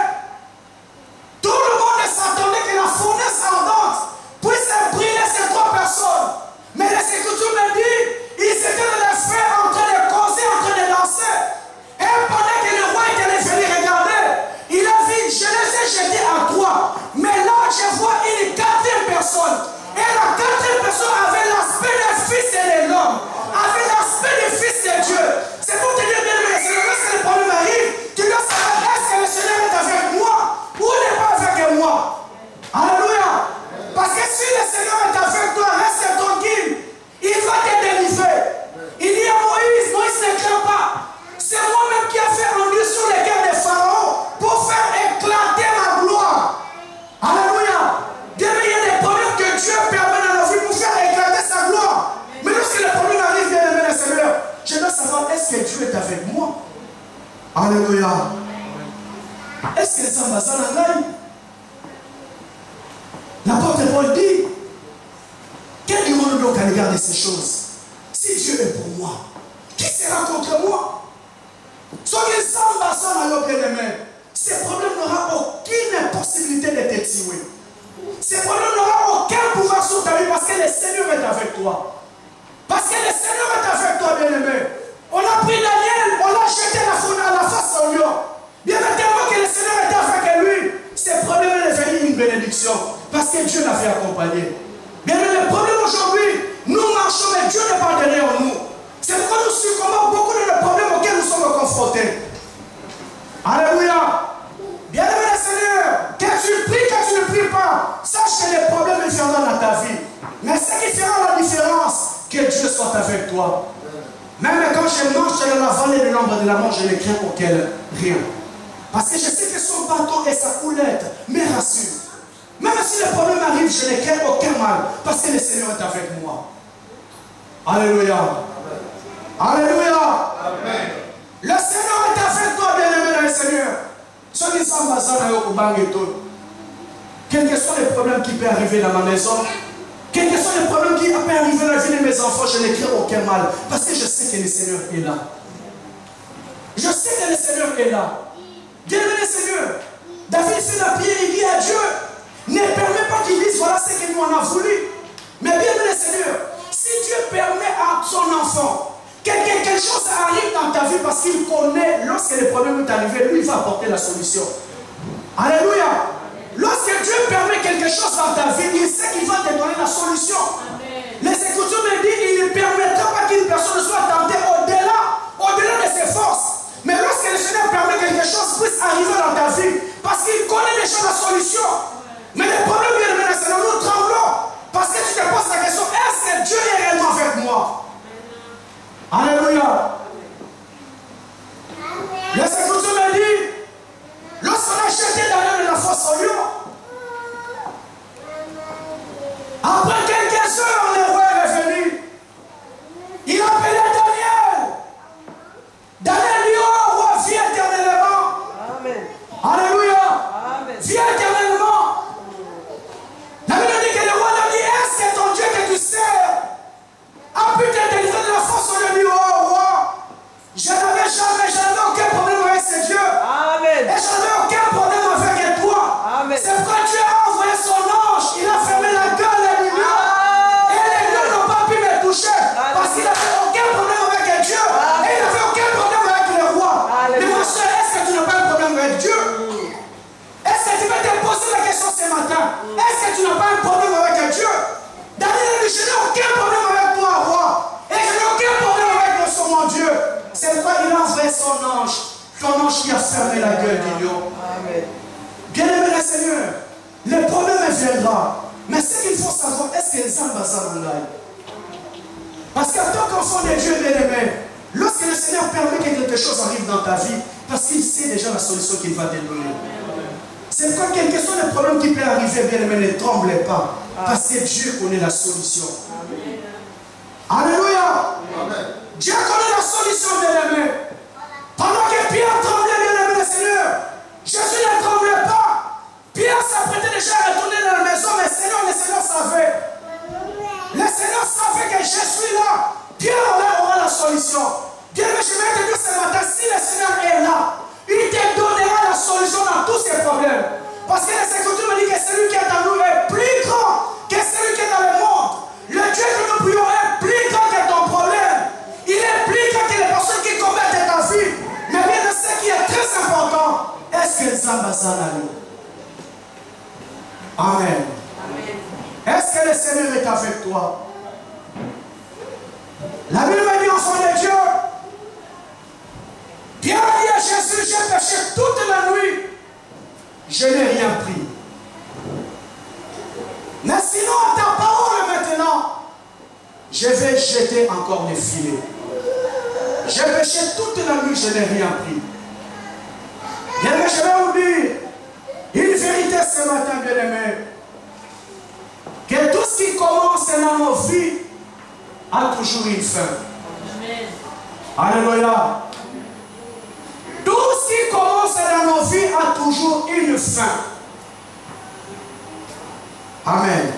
Tout le monde s'attendait que la fournaise ardente puisse brûler ces 3 personnes. Mais le Seigneur me dit, ils étaient dans les feux en train de causer, en train de danser. Et pendant que le roi était venu regarder, il a vu, je les ai jetés à 3. Mais là, je vois une 4e personne. Et la 4e personne avait l'aspect du Fils de l'homme, avait l'aspect du Fils de Dieu. C'est pour te dire, bien aimé, lorsque le problème arrive, tu dois savoir, est-ce que le Seigneur est avec moi ou n'est pas avec moi? Alléluia. Parce que si le Seigneur est avec toi, reste tranquille. Il va te délivrer. Il dit à Moïse, Moïse ne craint pas. C'est moi-même qui ai fait un lieu sur les cœurs des pharaons pour faire éclater ma gloire. Alléluia. Dieu, il y a des problèmes que Dieu permet dans nos vies pour faire éclater sa gloire. Mais lorsque le problème arrive, bien aimé le Seigneur, je dois savoir, est-ce que Dieu est avec moi? Alléluia. Est-ce que les ambassades en gagnent? L'apôtre Paul dit, quel dirons-nous donc à l'égard de ces choses? Si Dieu est pour moi, qui sera contre moi? Soit les ambassades à bien aimé, ces problèmes n'auront aucune possibilité de te tuer. Ces problèmes n'auront aucun pouvoir sur ta vie parce que le Seigneur est avec toi. Parce que le Seigneur est avec toi, bien-aimé. On a pris Daniel, on l'a jeté à la face au lion. Bien évidemment que le Seigneur était avec lui. Ces problèmes est devenu une bénédiction. Parce que Dieu l'avait accompagné. Bien aimé, le problème aujourd'hui, nous marchons, mais Dieu n'est pas derrière nous. C'est pourquoi nous succombons beaucoup de problèmes auxquels nous sommes confrontés. Alléluia. Bien-aimé le Seigneur, que tu pries, que tu ne pries pas, sache que les problèmes viendront dans ta vie. Mais ce qui fera la différence, que Dieu soit avec toi. Même quand je marche dans la vallée de l'ombre de la mort, je ne crains auquel rien. Parce que je sais que son bâton et sa houlette me rassurent. Même si le problème arrive, je ne crains aucun mal. Parce que le Seigneur est avec moi. Alléluia. Alléluia. Amen. Le Seigneur est avec toi, bien-aimé dans le Seigneur. Ceux qui sont basés dans le quels que soient les problèmes qui peuvent arriver dans ma maison, quels que soient les problèmes qui peuvent arriver dans la vie de mes enfants, je ne crains aucun mal. Parce que je sais que le Seigneur est là. Je sais que le Seigneur est là. Bien-aimé le Seigneur, David fait la prière, il dit à Dieu, ne permet pas qu'il dise voilà ce que nous en a voulu. Mais bien-aimé le Seigneur, si Dieu permet à son enfant que quelque chose arrive dans ta vie parce qu'il connaît, lorsque le problème est arrivé, lui il va apporter la solution. Alléluia. Lorsque Dieu permet quelque chose dans ta vie, il sait qu'il va te donner la solution. Les Écritures me disent qu'il ne permettra pas qu'une personne soit tentée au-delà de ses forces. Mais lorsque le Seigneur permet que quelque chose puisse arriver dans ta vie, parce qu'il connaît déjà la solution. Mais le problème, bien aimé, c'est que nous tremblons. Parce que tu te poses la question, est-ce que Dieu est réellement avec moi? Alléluia. Les Écritures me disent, lorsqu'on a jeté Daniel de la fosse au lion, après quelques heures, le roi est revenu. Il appelait Daniel. Daniel dit, oh roi, viens éternellement. Amen. Alléluia. Amen. Viens éternellement. La Bible dit que le roi a dit, est-ce que ton Dieu que tu sers a pu te délivrer de la force? On lui dit, oh roi, je n'avais aucun problème avec ce Dieu. Amen. Et je n'avais aucun problème avec toi. Amen. C'est pourquoi Dieu a envoyé son ange, il a fermé la gueule des lions. Et les lions n'ont pas pu me toucher. Parce qu'il n'avait aucun problème avec Dieu. Amen. Et il n'avait aucun problème avec le roi. Amen. Mais ma soeur, est-ce que tu n'as pas un problème avec Dieu? Est-ce que tu vas te poser la question ce matin? Est-ce que tu n'as pas un problème avec Dieu? Daniel a dit, je n'ai aucun problème avec toi, roi. Et je n'ai aucun problème avec mon Dieu. C'est pourquoi il a envoyé son ange qui a fermé la gueule du lion. Amen. Bien-aimé le Seigneur, le problème viendra. Mais ce qu'il faut savoir, est-ce que les ambassades ont l'air? Parce qu'en tant qu'enfant de Dieu, bien-aimé, lorsque le Seigneur permet que quelque chose arrive dans ta vie, parce qu'il sait déjà la solution qu'il va te donner. C'est pourquoi quel que soit le problème qui peut arriver, bien-aimé, ne tremblez pas. Parce que Dieu connaît la solution. Alléluia. Dieu connaît la solution, bien-aimé. Pendant que Pierre tremblait, bien-aimé, le Seigneur, Jésus ne tremblait pas. Pierre s'apprêtait déjà à retourner dans la maison, mais le Seigneur savait. Le Seigneur savait que Jésus est là. Pierre aura la solution. Bien-aimé, je vais te dire ce matin, si le Seigneur est là, il te donnera la solution dans tous ces problèmes. Parce que les Écritures me dit que celui qui est en nous est plus grand que celui qui est dans le monde. Le Dieu que nous prions est plus grand que ton problème. Il est plus grand que les personnes qui commettent ta vie. Mais bien de ce qui est très important, est-ce que Zamba Zanali? Amen. Est-ce que le Seigneur est avec toi? La Bible me dit, enfant de Dieu, Pierre a dit à Jésus, j'ai péché toute la nuit, je n'ai rien pris. Mais sinon, à ta parole maintenant, je vais jeter encore les filets. J'ai péché toute la nuit, je n'ai rien pris. Bien-aimé, je vais vous dire une vérité ce matin, bien-aimé, que tout ce qui commence dans nos vies a toujours une fin. Alléluia. Tout ce qui commence dans nos vies a toujours une fin. Amen.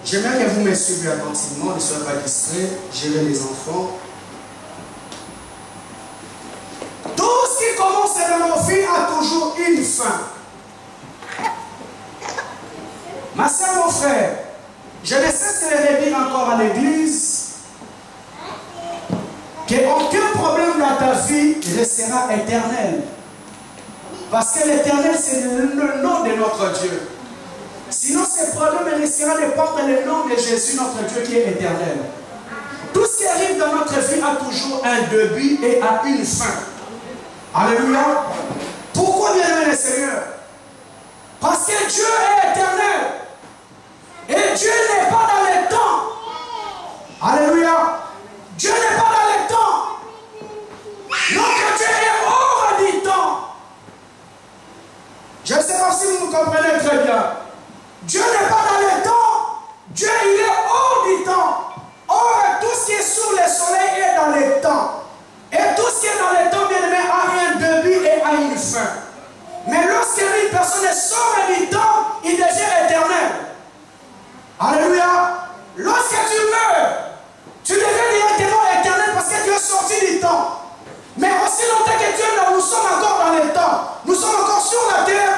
J'aimerais que vous me suiviez attentivement, ne soyez pas distraits, gérez les enfants. Tout ce qui commence dans nos vies a toujours une fin. Ma soeur, mon frère, je ne cesse de le redire encore à l'église qu'aucun problème dans ta vie restera éternel. Parce que l'éternel, c'est le nom de notre Dieu. Sinon, ces problèmes restera dépendre du nom de Jésus, notre Dieu qui est éternel. Tout ce qui arrive dans notre vie a toujours un début et a une fin. Alléluia. Pourquoi bien aimer le Seigneur? Parce que Dieu est éternel. Et Dieu n'est pas dans les temps. Alléluia. Dieu n'est pas dans les temps. Notre Dieu est hors du temps. Je ne sais pas si vous me comprenez très bien. Dieu n'est pas dans les temps. Dieu, il est hors du temps. Or, tout ce qui est sous le soleil est dans les temps. Et tout ce qui est dans les temps, bien aimé, a un début et a une fin. Mais lorsqu'une personne sort du temps, il devient éternel. Alléluia. Lorsque tu meurs, tu deviens directement éternel parce que tu es sorti du temps. Mais aussi longtemps que Dieu, nous sommes encore dans les temps. Nous sommes encore sur la terre.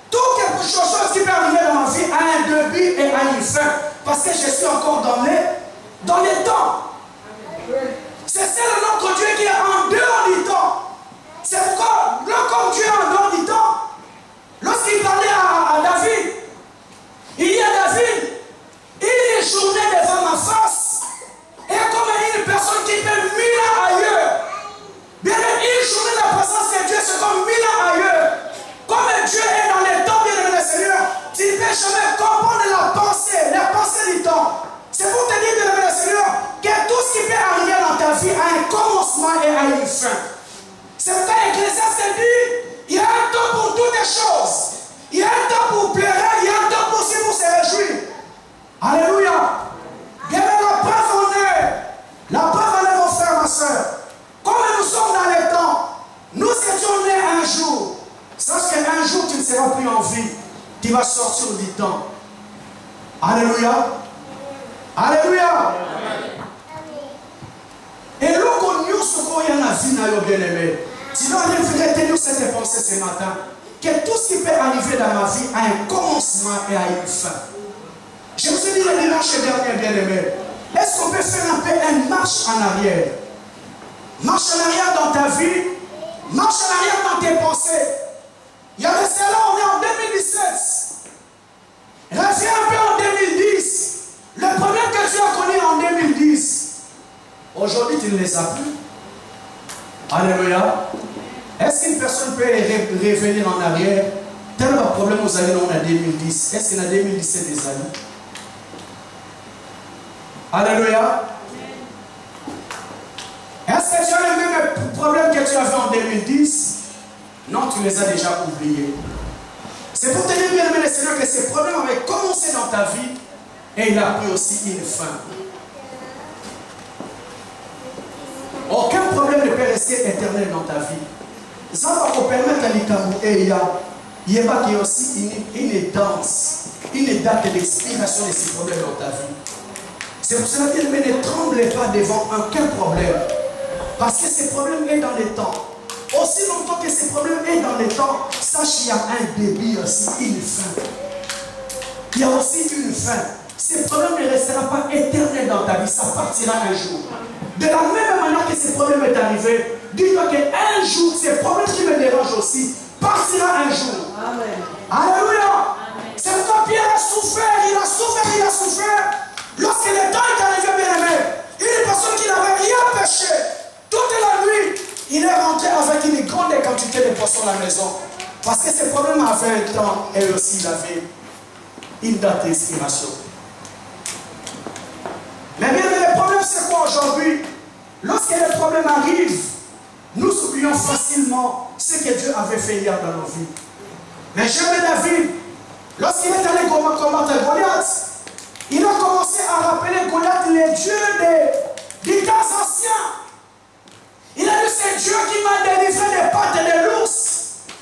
Toute quelque chose qui peut arriver dans ma vie a un début et a une fin. Parce que je suis encore dans les temps. C'est notre Dieu qui est en dehors du temps. C'est pourquoi, comme Dieu est en dehors du temps, lorsqu'il parlait à David, il dit à David, une journée devant ma face est comme une personne qui fait 1000 ans ailleurs. Bien, une journée de la présence de Dieu, c'est comme 1000 ans ailleurs. Comme Dieu est dans les temps, bien aimé le Seigneur, tu ne peux jamais comprendre la pensée du temps. C'est pour te dire, bien aimé le Seigneur, que tout ce qui peut arriver dans ta vie a un commencement et a une fin. C'est pourquoi Ecclésiaste dit, il y a un temps pour toutes les choses. Il y a un temps pour pleurer, il y a un temps aussi pour se réjouir. Alléluia. Bien aimé, la preuve en est, mon frère, ma soeur. Comme nous sommes dans les temps, nous étions nés un jour. Sache qu'un jour tu ne seras plus en vie. Tu vas sortir du temps. Alléluia. Alléluia. Et lorsqu'on nous secoue, il y a la vie, bien aimé. Tu dois aller tenir cette pensée ce matin. Que tout ce qui peut arriver dans ma vie a un commencement et a une fin. Je vous ai dit le dimanche dernier, bien aimé. Est-ce qu'on peut faire un peu une marche en arrière? Marche en arrière dans ta vie. Marche en arrière dans tes pensées. Il y a de cela, on est en 2017. Reviens un peu en 2010. Le problème que tu as connu en 2010, aujourd'hui tu ne les as plus. Alléluia. Est-ce qu'une personne peut revenir en arrière? Tel problème aux années en 2010. Est-ce qu'il y a 2017 des années? Alléluia. Est-ce que tu as les mêmes problèmes que tu avais en 2010? Non, tu les as déjà oubliés. C'est pour te dire, bien aimé le Seigneur, que ces problèmes avaient commencé dans ta vie et il a pris aussi une fin. Aucun problème ne peut rester éternel dans ta vie. Ça va vous permettre à l'Ikamou et il y a aussi une danse, une date d'expiration de ces problèmes dans ta vie. C'est pour cela que ne tremblez pas devant aucun problème. Parce que ces problèmes sont dans le temps. Aussi longtemps que ces problèmes sont dans le temps, sache qu'il y a un début aussi, une fin. Il y a aussi une fin. Ces problèmes ne resteront pas éternels dans ta vie, ça partira un jour. De la même manière que ces problèmes sont arrivés, dis-toi qu'un jour, ces problèmes qui me dérangent aussi, partira un jour. Amen. Alléluia. C'est pourquoi Pierre a souffert, il a souffert, il a souffert. Lorsque le temps est arrivé, bien aimé, une personne qui n'avait rien péché, toute la nuit, il est rentré avec une grande quantité de poissons à la maison. Parce que ces problèmes avaient un temps, et aussi il avait une date d'expiration. Mais bien aimé, le problème c'est quoi aujourd'hui? Lorsque les problèmes arrivent, nous oublions facilement ce que Dieu avait fait hier dans nos vies. Mais jamais David, lorsqu'il est allé combattre Goliath, il a commencé à rappeler Goliath, les dieux des temps anciens. Il a dit, c'est Dieu qui m'a délivré des pattes de l'ours.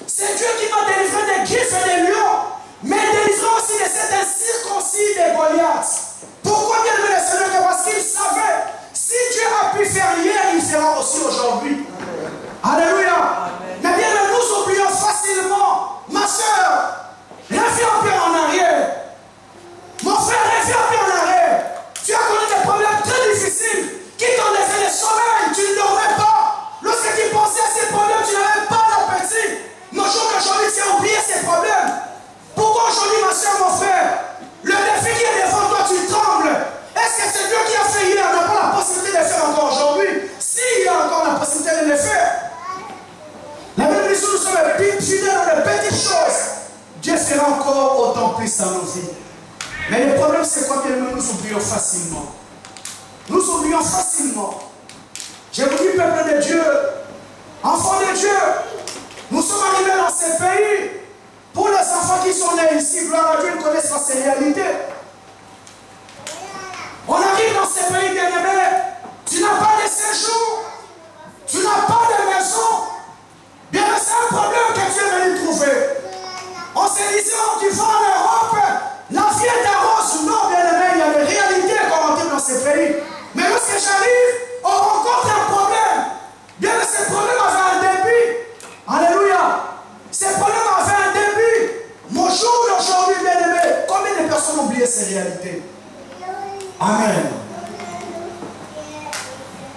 C'est Dieu qui m'a délivré des griffes et des lions. Mais délivré aussi de cet incirconcis de Goliath. Pourquoi bien aimé le Seigneur? Parce qu'il savait, si Dieu a pu faire hier, il fera aussi aujourd'hui. Alléluia. Mais bien nous oublions facilement, ma soeur, reviens un peu en arrière. Mon frère, reviens un peu en arrière. Tu as connu des problèmes très difficiles qui t'enlevaient le sommeil, tu ne dormais pas. Lorsque tu pensais à ces problèmes, tu n'avais pas d'appétit. Mais aujourd'hui, tu as oublié ces problèmes. Pourquoi aujourd'hui, ma soeur, mon frère, le défi qui est devant toi, tu trembles? Est-ce que c'est Dieu qui a fait hier, n'a pas la possibilité de le faire encore aujourd'hui? S'il y a encore la possibilité de le faire. La Bible dit que nous sommes fidèles dans les petites choses. Dieu fera encore autant plus dans nos vies. Mais le problème, c'est quoi que nous oublions facilement? Nous oublions facilement. Je vous dis, peuple de Dieu, enfants de Dieu, nous sommes arrivés dans ce pays. Pour les enfants qui sont nés ici, gloire à Dieu, ils connaissent pas ces réalités. On arrive dans ce pays, bien-aimé, tu n'as pas de séjour, tu n'as pas de maison. Bien, c'est un problème que tu es venu trouver. On se disait, oh, tu vas en Europe, la vie est rose. Non, bien-aimé, il y a des réalités qu'on rentre dans ce pays. Mais lorsque j'arrive, on rencontre un problème. Bien, ce problème avait un début. Alléluia. Ce problème avait un début. Mon jour d'aujourd'hui, bien-aimé, combien de personnes ont oublié ces réalités? Amen.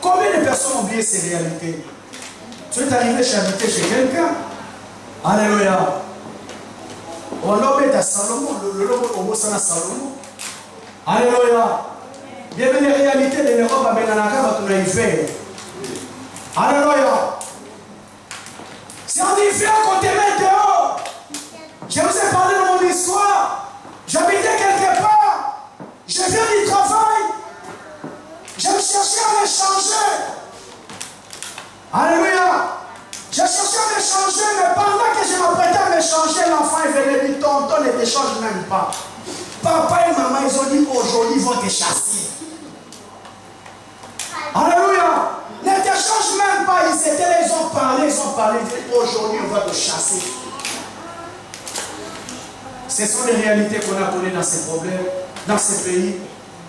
Combien de personnes ont oublié ces réalités? Tu es arrivé chez habiter chez quelqu'un. Alléluia. On a mis à Salomon, le logo au Bossana Salomon. Alléluia. Bienvenue les réalités de l'Europe à Benanaka, va tourner hiver. Alléluia. Si on dit viens qu'on te met dehors. Je vous ai parlé de mon histoire. J'habitais quelque part. Je viens du travail. Je me cherchais à m'échanger. Alléluia. J'ai cherché à m'échanger, mais pendant que je m'apprêtais à m'échanger, l'enfant est venu dire, tonton ne t'échange même pas. Papa et maman, ils ont dit aujourd'hui, ils vont te chasser. Alléluia. Ne t'échange même pas. Ils ont parlé, aujourd'hui, on va te chasser. Ce sont les réalités qu'on a connues dans ces problèmes, dans ces pays.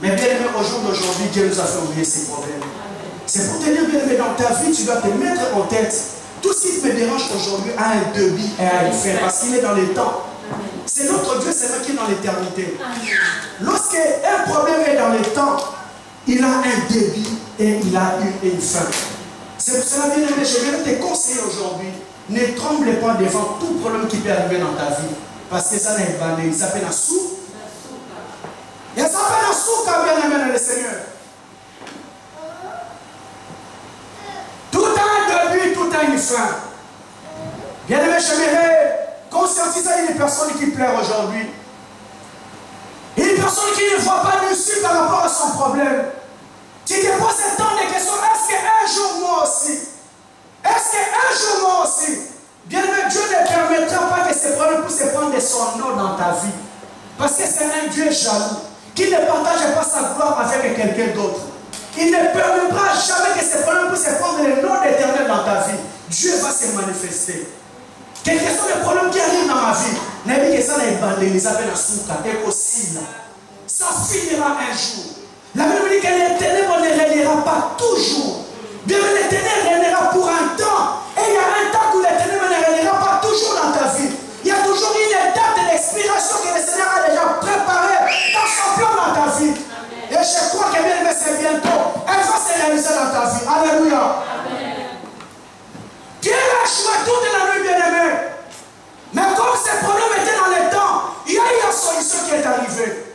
Mais bien aimé, au jour d'aujourd'hui, Dieu nous a fait oublier ces problèmes. C'est pour te dire, bien aimé, dans ta vie, tu dois te mettre en tête. Tout ce qui me dérange aujourd'hui a un début et a une fin, parce qu'il est dans les temps. C'est notre Dieu, c'est lui qui est dans l'éternité. Lorsqu'un problème est dans les temps, il a un début et il a une fin. C'est pour cela, bien aimé, je viens te conseiller aujourd'hui, ne tremble pas devant tout problème qui peut arriver dans ta vie. Parce que ça n'est pas il s'appelle un sou. Il s'appelle un sou quand bien aimé dans le Seigneur. Tout a un début, tout a une fin. Bien aimé, j'aimerais conscientiser une personne qui pleure aujourd'hui. Une personne qui ne voit pas l'issue par rapport à son problème. Tu te poses tant de questions. Est-ce qu'un jour moi aussi? Est-ce qu'un jour moi aussi? Bien aimé, Dieu ne permettra pas que ces problèmes puissent prendre son jaloux, qui ne partage pas sa gloire avec quelqu'un d'autre. Il ne permettra jamais que ces problèmes puissent prendre le nom d'Éternel dans ta vie. Dieu va se manifester. Quels sont les problèmes qui arrivent dans ma vie? Ça finira un jour. La Bible dit que les ténèbres ne régnera pas toujours. Bien, les ténèbres régnera pour un temps. Et il y a un temps où les ténèbres ne régnera pas toujours dans ta vie. Il y a toujours une date d'expiration que le Seigneur a déjà préparée dans son plan dans ta vie. Et je crois que bien aimé, c'est bientôt. Elle va se réaliser dans ta vie. Alléluia. Dieu a joué toute la nuit, bien aimé. Mais comme ces problèmes étaient dans le temps, il y a eu la solution qui est arrivée.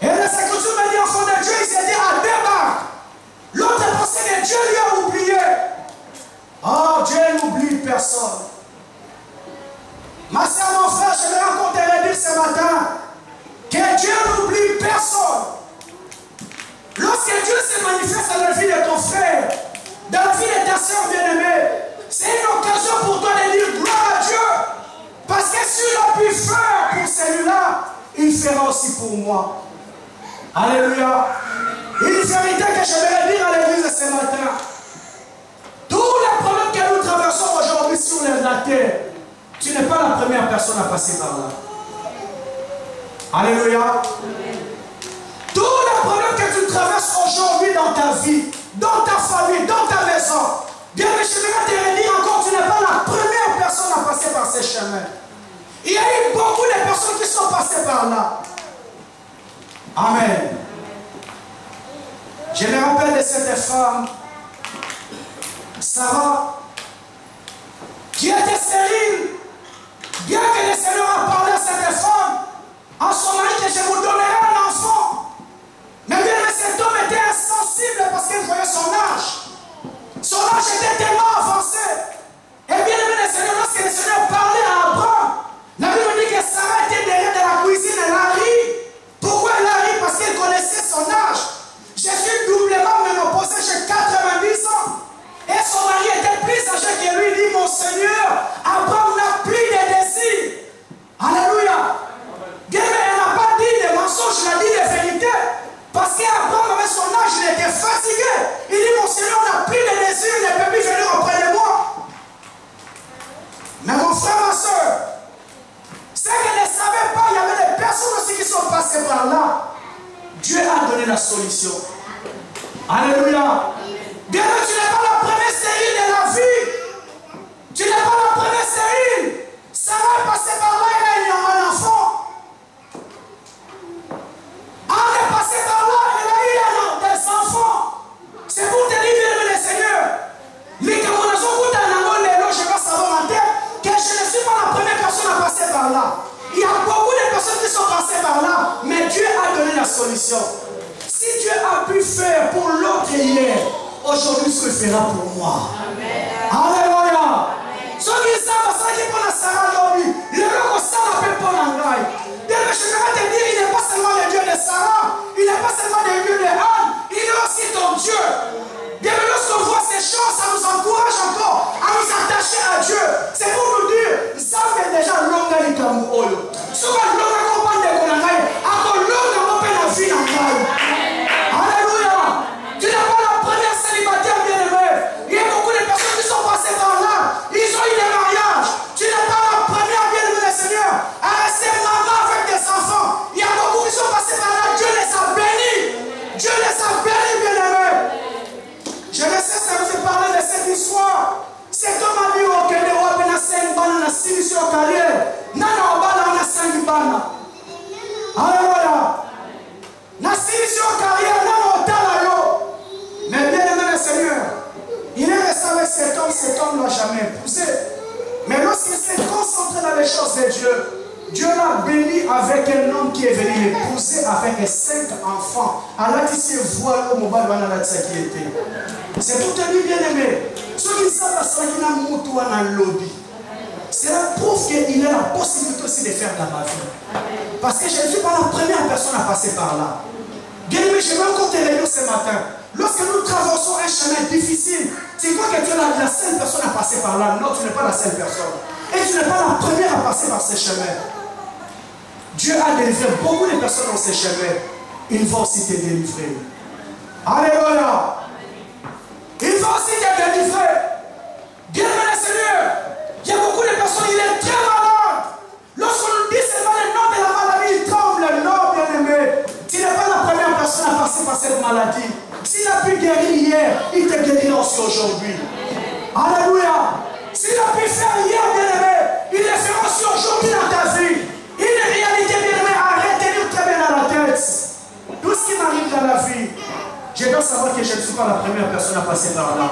Et la Écriture me dit, enfant de Dieu, ils étaient à deux barques. L'autre pensait que Dieu lui a oublié. Oh, Dieu n'oublie personne. Ma soeur, mon frère, je vais encore te le dire ce matin, que Dieu n'oublie personne. Lorsque Dieu se manifeste dans la vie de ton frère, dans la vie de ta soeur bien-aimée, c'est une occasion pour toi de dire gloire à Dieu. Parce que s'il a pu faire pour celui-là, il fera aussi pour moi. Alléluia. Une vérité que je vais dire à l'église ce matin. Tous les problèmes que nous traversons aujourd'hui sur la terre, tu n'es pas la première personne à passer par là. Alléluia. Tous les problèmes que tu traverses aujourd'hui dans ta vie, dans ta famille, dans ta maison, bien que je vais te dire encore, tu n'es pas la première personne à passer par ces chemins. Il y a eu beaucoup de personnes qui sont passées par là. Amen. Je me rappelle de cette femme, Sarah, qui était stérile. Bien que le Seigneur a parlé à cette femme, en son mari que je vous donnerai un enfant. Mais bien que cet homme était insensible parce qu'il voyait son âge. Son âge était tellement avancé. Et bien le Seigneur, lorsque le Seigneur parlait à Abraham, la Bible dit que Sarah était derrière de la cuisine, elle a ri. Pourquoi elle a ri? Parce qu'elle connaissait son âge. Je suis doublement ménopausée, j'ai 90 ans. Et son mari était plus âgé que lui. Il dit, mon Seigneur, Abraham n'a plus de désir. Alléluia. Bien, mais elle n'a pas dit des mensonges, elle a dit des vérités. Parce qu'Abraham, avec son âge, il était fatigué. Il dit, mon Seigneur n'a plus de désir, il ne peut plus venir auprès de moi. Mais mon frère, ma soeur, c'est qu'elle ne savait pas, il y avait des personnes aussi qui sont passées par là. Dieu a donné la solution. Alléluia. Bien que tu n'es pas la première stérile de la vie. Tu n'es pas la première stérile. Sarah est passée par là et elle a eu un enfant. Anne est passée par là et elle a eu des enfants. C'est pour te dire, bien le Seigneur. Mais que mon enfant coûte un amour, je vais savoir en tête que je ne suis pas la première personne à passer par là. Il y a beaucoup de personnes qui sont passées par là, mais Dieu a donné la solution. Si Dieu a pu faire pour l'autre hier, aujourd'hui ce qu'il fera pour moi. Amen. Alléluia. Ce qui savent, c'est qui pour la Sarah Lobi, le roi Sarah peut pas l'engager. Bien que je vais te dire, il n'est pas seulement le Dieu de Sarah, il n'est pas seulement le Dieu de Anne, il est aussi ton Dieu. Bien que lorsqu'on voit ces choses, ça nous encourage encore à nous attacher à Dieu. C'est pour nous dire, ça fait déjà longue et comme oyo. Souvent longue compagne de Konangaï, encore longue on peut la vie en Gaï. Alléluia. Tu n'es pas la première célibataire bien-aimée. Il y a beaucoup de personnes qui sont passées par là. Ils ont eu des mariages. Tu n'es pas la première bien-aimée du Seigneur à rester maman avec des enfants. Il y a beaucoup qui sont passés par là. Dieu les a bénis. Dieu les a bénis, bien-aimés. Je ne sais si je vais parler de cette histoire. Cet homme a dit au Kenya, on a 5 balles, on a 6 sur carrière. Non, on a 5 balles. Alléluia. On a 6 sur carrière, non, on a. Mais bien aimé le Seigneur, il est resté avec cet homme ne l'a jamais épousé. Mais lorsqu'il s'est concentré dans les choses de Dieu, Dieu l'a béni avec un homme qui est venu l'épouser avec 5 enfants. Alors il s'est voilé au mobile qui était. C'est tout un bien aimé. Ceux qui savent qu'il a un lobby. C'est la preuve qu'il a la possibilité aussi de faire dans ma vie. Parce que je ne suis pas la première personne à passer par là. Bien aimé, je vais encore te réunir ce matin. Lorsque nous traversons un chemin difficile, tu crois que tu es la seule personne à passer par là. Non, tu n'es pas la seule personne. Et tu n'es pas la première à passer par ce chemin. Dieu a délivré beaucoup de personnes dans ses chemins. Il va aussi te délivrer. Alléluia. Il va aussi te délivrer. Bien-aimé Seigneur, il y a beaucoup de personnes, il est très malade. Lorsqu'on nous dit seulement le nom de la maladie, il tremble. Non, bien-aimé. Tu n'es pas la première personne à passer par cette maladie. S'il a pu guérir hier, il te guérira aussi aujourd'hui. Alléluia. S'il a pu faire hier, bien-aimé, il le fera aussi aujourd'hui dans ta vie. Une réalité, bien-aimé, à retenir très bien dans la tête. Tout ce qui m'arrive dans la vie, je dois savoir que je ne suis pas la première personne à passer par là.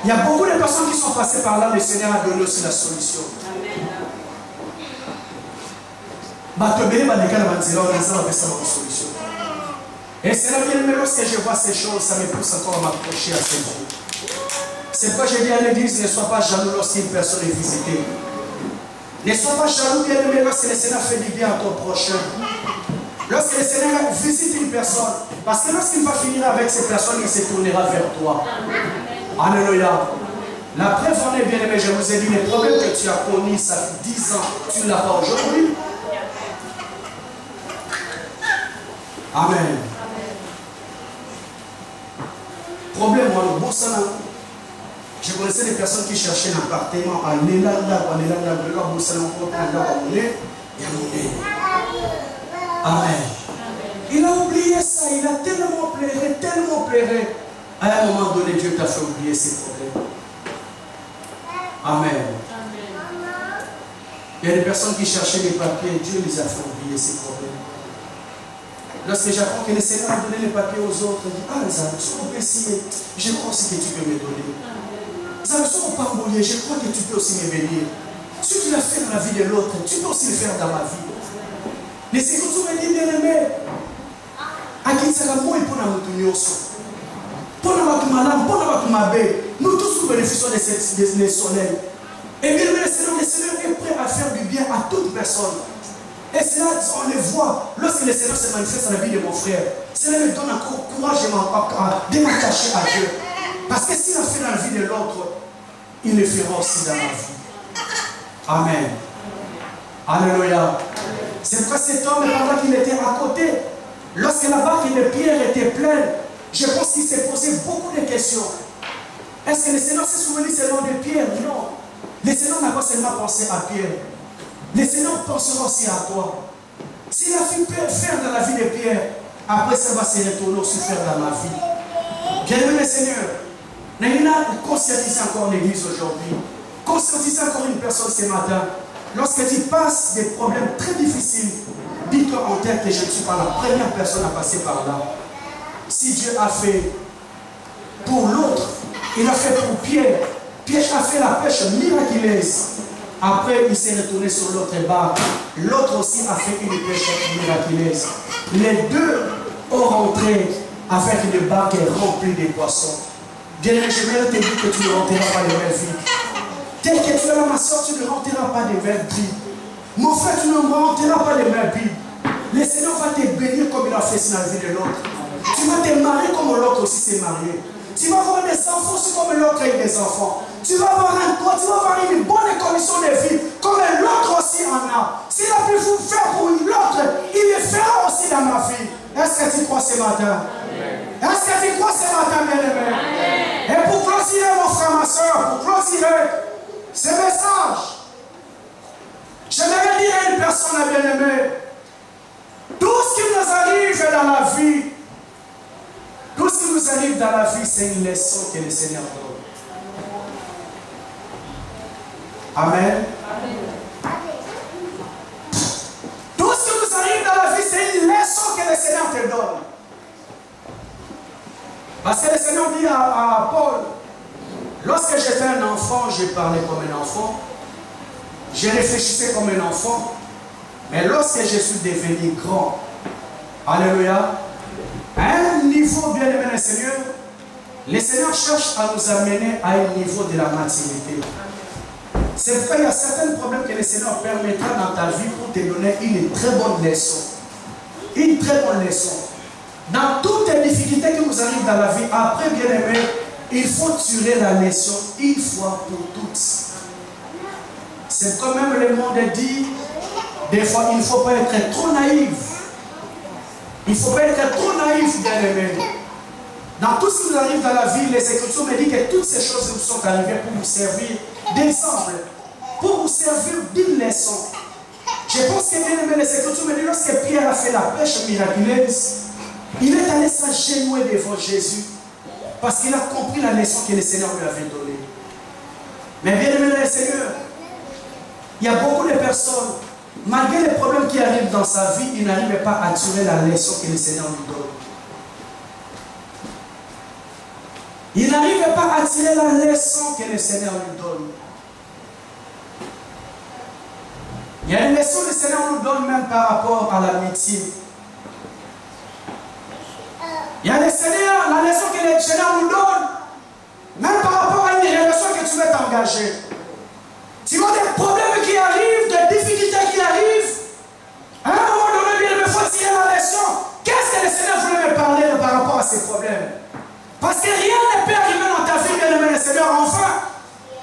Il y a beaucoup de personnes qui sont passées par là, le Seigneur a donné aussi la solution. Solution. Et c'est là, bien-aimé, lorsque je vois ces choses, ça me pousse encore à m'approcher à ces Dieu. C'est pourquoi je dis à l'église, ne sois pas jaloux lorsqu'une personne est visitée. Ne sois pas jaloux, bien-aimé, lorsque le Seigneur fait du bien à ton prochain. Lorsque le Seigneur visite une personne, parce que lorsqu'il va finir avec cette personne, il se tournera vers toi. Alléluia. La preuve en est, bien-aimé, je vous ai dit, les problèmes que tu as connus, ça fait 10 ans, tu ne l'as pas aujourd'hui. Amen. Problème, moi, le Boussana. Je connaissais des personnes qui cherchaient un appartement à Nélanda, Amen. Il a oublié ça, il a tellement pleuré. À un moment donné, Dieu t'a fait oublier ses problèmes. Amen. Il y a des personnes qui cherchaient des papiers, Dieu les a fait oublier ses problèmes. Lorsque j'apprends que le Seigneur a donné les papiers aux autres, il dit, ah, les amis, on peut essayer. Je crois aussi que tu peux me donner. Ça ne sont pas embrouillés, je crois que tu peux aussi me bénir. Si tu l'as fait dans la vie de l'autre, tu peux aussi le faire dans ma vie. Les Seigneur me dit, bien-aimé, à qui sera moi et pour la moutonioso. Pour la matumalam, pour la matumabé, nous tous nous bénéficions de ce soleil. Et bien, le Seigneur est prêt à faire du bien à toute personne. Et cela, on le voit, lorsque le Seigneur se manifeste dans la vie de mon frère, cela me donne encore courage de m'attacher à Dieu. Parce que s'il a fait dans la vie de l'autre, il le fera aussi dans ma vie. Amen. Alléluia. C'est pourquoi cet homme, pendant qu'il était à côté, lorsque la barque de Pierre était pleine, je pense qu'il s'est posé beaucoup de questions. Est-ce que le Seigneur s'est souvenu seulement de Pierre? Non. Le Seigneur n'a pas seulement pensé à Pierre. Le Seigneur pensera aussi à toi. S'il a pu faire dans la vie de Pierre, après ça va se retourner aussi faire dans ma vie. Bien-aimé le Seigneur, conscientiser encore l'église aujourd'hui. Conscientiser encore une personne ce matin. Lorsque tu passes des problèmes très difficiles, dis-toi en tête que je ne suis pas la première personne à passer par là. Si Dieu a fait pour l'autre, il a fait pour Pierre. Pierre a fait la pêche miraculeuse. Après, il s'est retourné sur l'autre barque. L'autre aussi a fait une pêche miraculeuse. Les deux ont rentré avec une barque remplie de poissons. Bien-aimé, je vais te dire que tu ne rentreras pas les mêmes vies. Tel que tu es là, ma soeur, tu ne rentreras pas les mêmes vies. Mon frère, tu ne rentreras pas les mêmes vies. Le Seigneur va te bénir comme il a fait dans la vie de l'autre. Tu vas te marier comme l'autre aussi s'est marié. Tu vas avoir des enfants aussi comme l'autre a eu des enfants. Tu vas avoir un toit, tu vas avoir une bonne condition de vie comme l'autre aussi en a. S'il a pu vous faire pour l'autre, il le fera aussi dans ma vie. Est-ce que tu crois ce matin? Est-ce que tu crois ce matin, bien-aimé? Et pour clôturer, mon frère, ma soeur, pour clôturer ce message, j'aimerais dire à une personne bien-aimée, tout ce qui nous arrive dans la vie, tout ce qui nous arrive dans la vie, c'est une leçon que le Seigneur donne. Amen. Tout ce qui nous arrive dans la vie, c'est une leçon que le Seigneur te donne. Parce que le Seigneur dit à Paul, lorsque j'étais un enfant, je parlais comme un enfant, je réfléchissais comme un enfant, mais lorsque je suis devenu grand, alléluia, à un niveau bien aimé le Seigneur cherche à nous amener à un niveau de la maturité. C'est pourquoi il y a certains problèmes que le Seigneur permettra dans ta vie pour te donner une très bonne leçon. Une très bonne leçon. Dans toutes les difficultés qui nous arrivent dans la vie, après bien aimé, il faut tirer la leçon une fois pour toutes. C'est quand même le monde dit, Des fois, il ne faut pas être trop naïf. Il ne faut pas être trop naïf, bien-aimé. Dans tout ce qui nous arrive dans la vie, les Écritures me disent que toutes ces choses nous sont arrivées pour vous servir d'exemple, pour vous servir d'une leçon. Je pense que, bien aimé, les Écritures me disent, lorsque Pierre a fait la pêche miraculeuse, il est allé s'agenouiller devant Jésus parce qu'il a compris la leçon que le Seigneur lui avait donnée. Mais bien aimé, le Seigneur, il y a beaucoup de personnes, malgré les problèmes qui arrivent dans sa vie, ils n'arrivent pas à tirer la leçon que le Seigneur lui donne. Il n'arrive pas à tirer la leçon que le Seigneur lui donne. Il y a une leçon que le Seigneur nous donne même par rapport à l'amitié. Il y a la leçon que le Seigneur nous donne même par rapport à une relation que tu veux t'engager. Tu vois des problèmes qui arrivent, des difficultés qui arrivent. À un moment donné, il me faut tirer la leçon. Qu'est-ce que le Seigneur voulait me parler par rapport à ces problèmes? Parce que rien ne peut arriver dans ta vie, bien aimé le Seigneur. Enfin,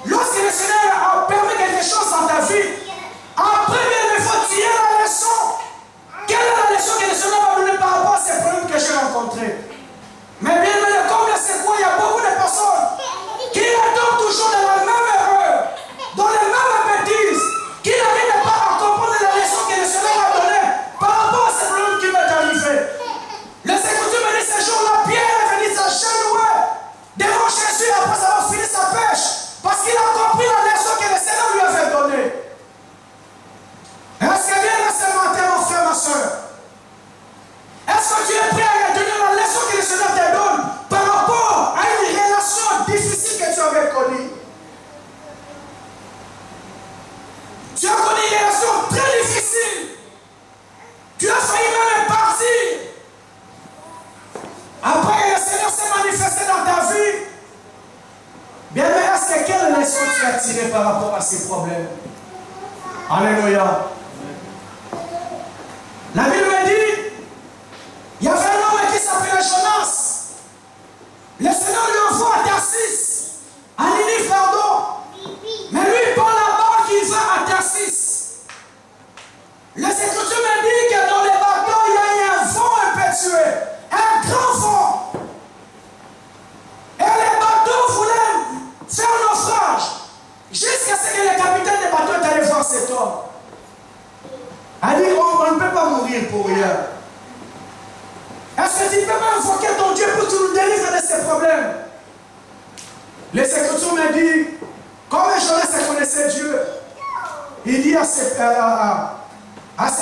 lorsque le Seigneur a permis quelque chose dans ta vie, après, il faut tirer la leçon. Quelle est la leçon que le Seigneur m'a donnée par rapport à ces problèmes que j'ai rencontrés? Mais bien aimé, comme le Seigneur, il y a beaucoup de personnes qui tombent toujours dans la même erreur, dans les mêmes bêtises, qui n'arrivent pas à comprendre la leçon que le Seigneur m'a donnée par rapport à ces problèmes qui m'est arrivé. Le Seigneur me dit ce jour-là, Pierre est venu s'agenouiller devant Jésus après avoir fini sa pêche, parce qu'il a compris la leçon que le Seigneur lui avait donnée. Est-ce que bien ce matin, mon frère, ma soeur, est-ce que tu es prêt à retenir la leçon que le Seigneur te donne par rapport à une relation difficile que tu avais connue? Tu as connu une relation très difficile. Tu as failli même partir. Après, le Seigneur s'est manifesté dans ta vie. Bien, mais est-ce que quelle leçon tu as tirée par rapport à ces problèmes? Alléluia. La Bible me dit, il y avait un homme qui s'appelait Jonas. Le Seigneur lui envoie à Tarsis, à Ninive, pardon. Mais lui, il prend la barque, il va à Tarsis. Les Écritures me disent que dans les bateaux, il y a eu un vent impétueux, un grand vent. Et les bateaux voulaient faire naufrage, jusqu'à ce que le capitaine des bateaux est allé voir cet homme. A dit, on ne peut pas mourir pour rien. Est-ce que tu peux m'invoquer ton Dieu pour que tu nous délivres de ces problèmes? Les Écritures me disent, comme Jonas connaissait Dieu, il dit à ses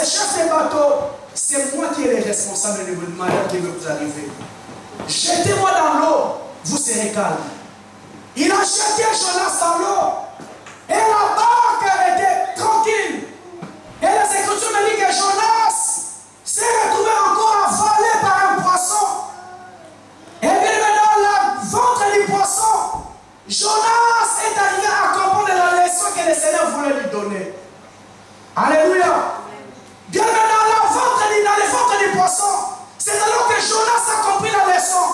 chefs de bateau, c'est moi qui ai les responsables de votre malheur qui va vous arriver. Jetez-moi dans l'eau, vous serez calme. Il a jeté Jonas dans l'eau, et la barque était tranquille. Et les Écritures me disent que Jonas s'est retrouvé encore avalé par un poisson. Et bien dans le ventre du poisson, Jonas est arrivé à comprendre la leçon que le Seigneur voulait lui donner. Alléluia. Bien dans le ventre du poisson, c'est alors que Jonas a compris la leçon.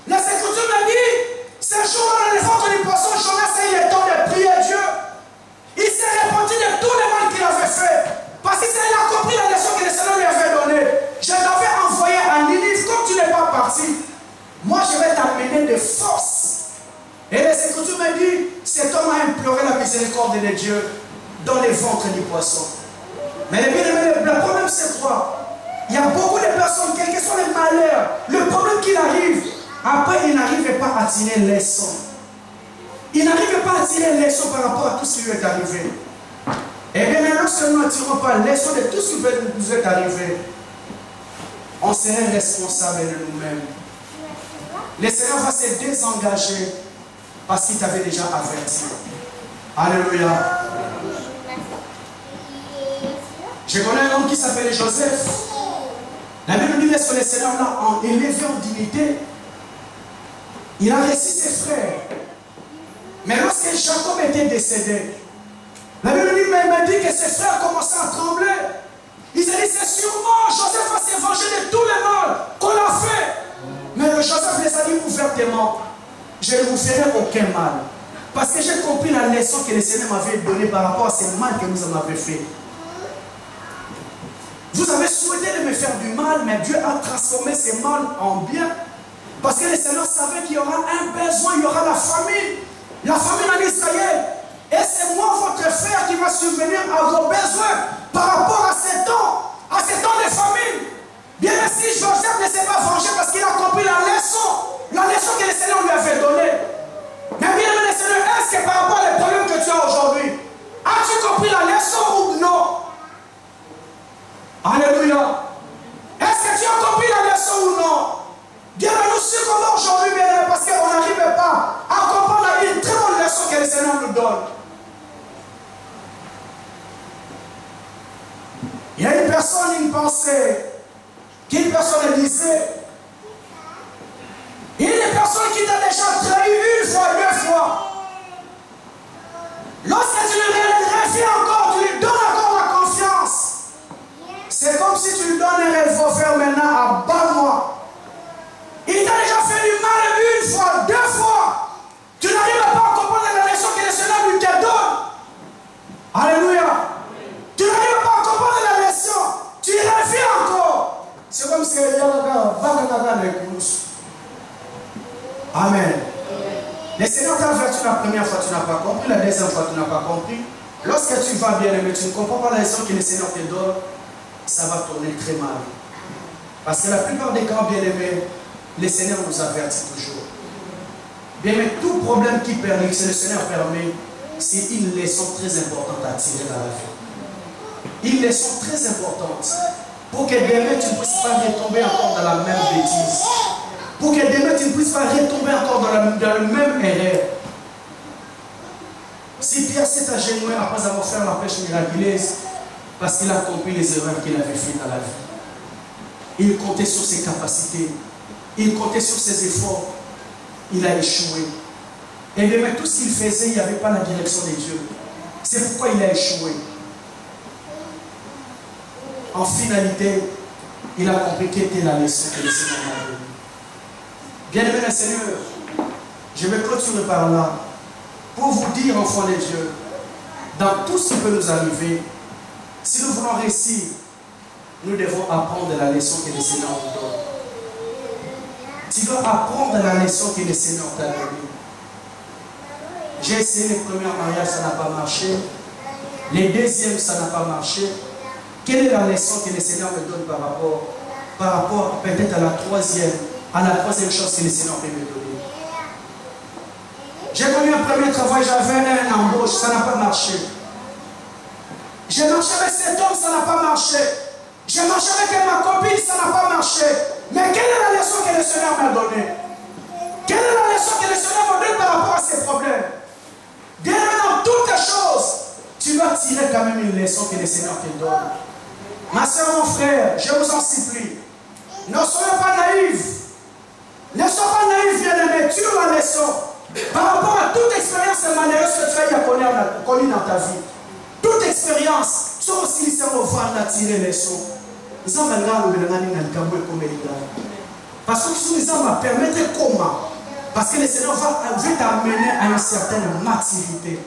Les Écritures me disent, ce jour-là dans le ventre du poisson, Jonas a eu le temps de prier Dieu. Il s'est répandu de tout le mal qu'il avait fait. Parce qu'il a compris la leçon que le Seigneur lui avait donnée. Je t'avais envoyé à Ninive, comme tu n'es pas parti. Moi, je vais t'amener de force. Et les Écritures me disent, cet homme a imploré la miséricorde de Dieu dans les ventres du poisson. Mais le problème, c'est quoi? Il y a beaucoup de personnes, quels que soient les malheurs, le problème qu'il arrive, après, ils n'arrivent pas à tirer les leçons. Ils n'arrivent pas à tirer les leçons par rapport à tout ce qui lui est arrivé. Et bien maintenant, si nous ne tirons pas les leçons de tout ce qui nous est arrivé, on serait responsable de nous-mêmes. Le Seigneur va se désengager parce qu'il t'avait déjà averti. Alléluia. Je connais un homme qui s'appelait Joseph. La Bible dit que le Seigneur l'a élevé en dignité. Il a reçu ses frères. Mais lorsque Jacob était décédé, la Bible me dit que ses frères commençaient à trembler. Ils se disaient, c'est sûrement Joseph va se venger de tout le mal qu'on a fait. Mais le Joseph les a dit ouvertement, je ne vous ferai aucun mal. Parce que j'ai compris la leçon que le Seigneur m'avait donnée par rapport à ce mal que nous en avions fait. Vous avez souhaité de me faire du mal, mais Dieu a transformé ces mal en bien. Parce que le Seigneur savait qu'il y aura un besoin, il y aura la famine en Israël. Et c'est moi, votre frère, qui va subvenir à vos besoins par rapport à ces temps de famine. Bien si Joseph ne s'est pas vengé parce qu'il a compris la leçon que le Seigneur lui avait donnée. Mais bien aimé le Seigneur, est-ce que par rapport aux problèmes que tu as aujourd'hui, as-tu compris la leçon ou non? Alléluia. Est-ce que tu as compris la leçon ou non? Bien nous succombons aujourd'hui, bien aimé, parce qu'on n'arrive pas à comprendre une très bonne leçon que le Seigneur nous donne. Il y a une personne, une pensée, qu'une personne disait, il y a une personne qui t'a déjà trahi une fois, deux fois. Lorsque tu lui reviens encore, tu lui donnes encore la confiance. C'est comme si tu lui donnes un revolver maintenant à bas-moi. Il t'a déjà fait du mal une fois, deux fois. Tu n'arrives pas à comprendre la leçon que le Seigneur lui te donne. Alléluia. Tu n'arrives pas à comprendre la leçon. Tu y reviens encore. C'est comme si il y a Amen. Le Seigneur t'a averti la première fois, tu n'as pas compris. La deuxième fois, tu n'as pas compris. Lorsque tu vas bien aimer, tu ne comprends pas la leçon que le Seigneur te donne, ça va tourner très mal. Parce que la plupart des cas, bien aimés, le Seigneur nous avertit toujours. Bien aimé, tout problème qui permet, que le Seigneur permet, c'est une leçon très importante à tirer dans la vie. Une leçon très importante. Pour que demain tu ne puisses pas retomber encore dans la même bêtise. Pour que demain tu ne puisses pas retomber encore dans la même erreur. Si Pierre s'est agenouillé après avoir fait la pêche miraculeuse, parce qu'il a compris les erreurs qu'il avait faites dans la vie. Il comptait sur ses capacités. Il comptait sur ses efforts. Il a échoué. Et même tout ce qu'il faisait, il n'y avait pas la direction de Dieu. C'est pourquoi il a échoué. En finalité, il a compris quelle était la leçon que le Seigneur m'a donnée. Bien-aimé le Seigneur, je vais clôturer par là pour vous dire, enfants de Dieu, dans tout ce qui peut nous arriver, si nous voulons réussir, nous devons apprendre la leçon que le Seigneur nous donne. Tu dois apprendre la leçon que le Seigneur t'a donnée. J'ai essayé les premiers mariages, ça n'a pas marché. Les deuxièmes, ça n'a pas marché. Quelle est la leçon que le Seigneur me donne par rapport peut-être à la troisième chose que le Seigneur peut me donner? J'ai connu un premier travail, j'avais un embauche, ça n'a pas marché. J'ai marché avec cet homme, ça n'a pas marché. J'ai marché avec ma copine, ça n'a pas marché. Mais quelle est la leçon que le Seigneur m'a donnée? Quelle est la leçon que le Seigneur m'a donnée par rapport à ces problèmes? Bien dans toutes les choses, tu dois tirer quand même une leçon que le Seigneur te donne. Ma soeur, mon frère, je vous en supplie, ne soyez pas naïfs. Ne soyez pas naïfs, bien-aimés, tire la leçon. Par rapport à toute expérience malheureuse que tu as connue dans ta vie. Toute expérience, sauf aussi si on va tirer les leçons. Parce que si nous allons permettre comment? Parce que le Seigneur va t'amener à une certaine maturité.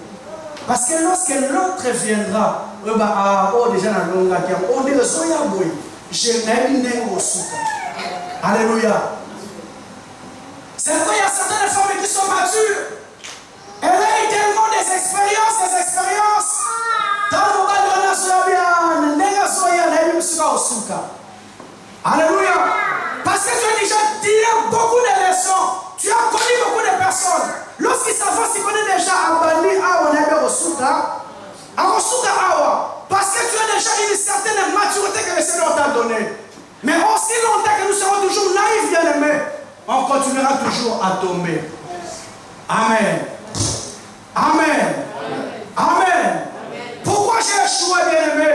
Parce que lorsque l'autre viendra, déjà on dit le soya boy, je n'ai au souka. Alléluia. C'est pourquoi il y a certaines femmes qui sont matures. Elles ont tellement des expériences. Alléluia. Parce que tu as déjà tiré beaucoup de leçons. Tu as connu beaucoup de personnes. Lorsqu'ils s'avancent, ils connaissent déjà Abani, Awa, Osuka. Parce que tu as déjà une certaine maturité que le Seigneur t'a donnée. Mais aussi longtemps que nous serons toujours naïfs, bien-aimés, on continuera toujours à tomber. Amen. Amen. Amen. Pourquoi j'ai échoué, bien-aimé?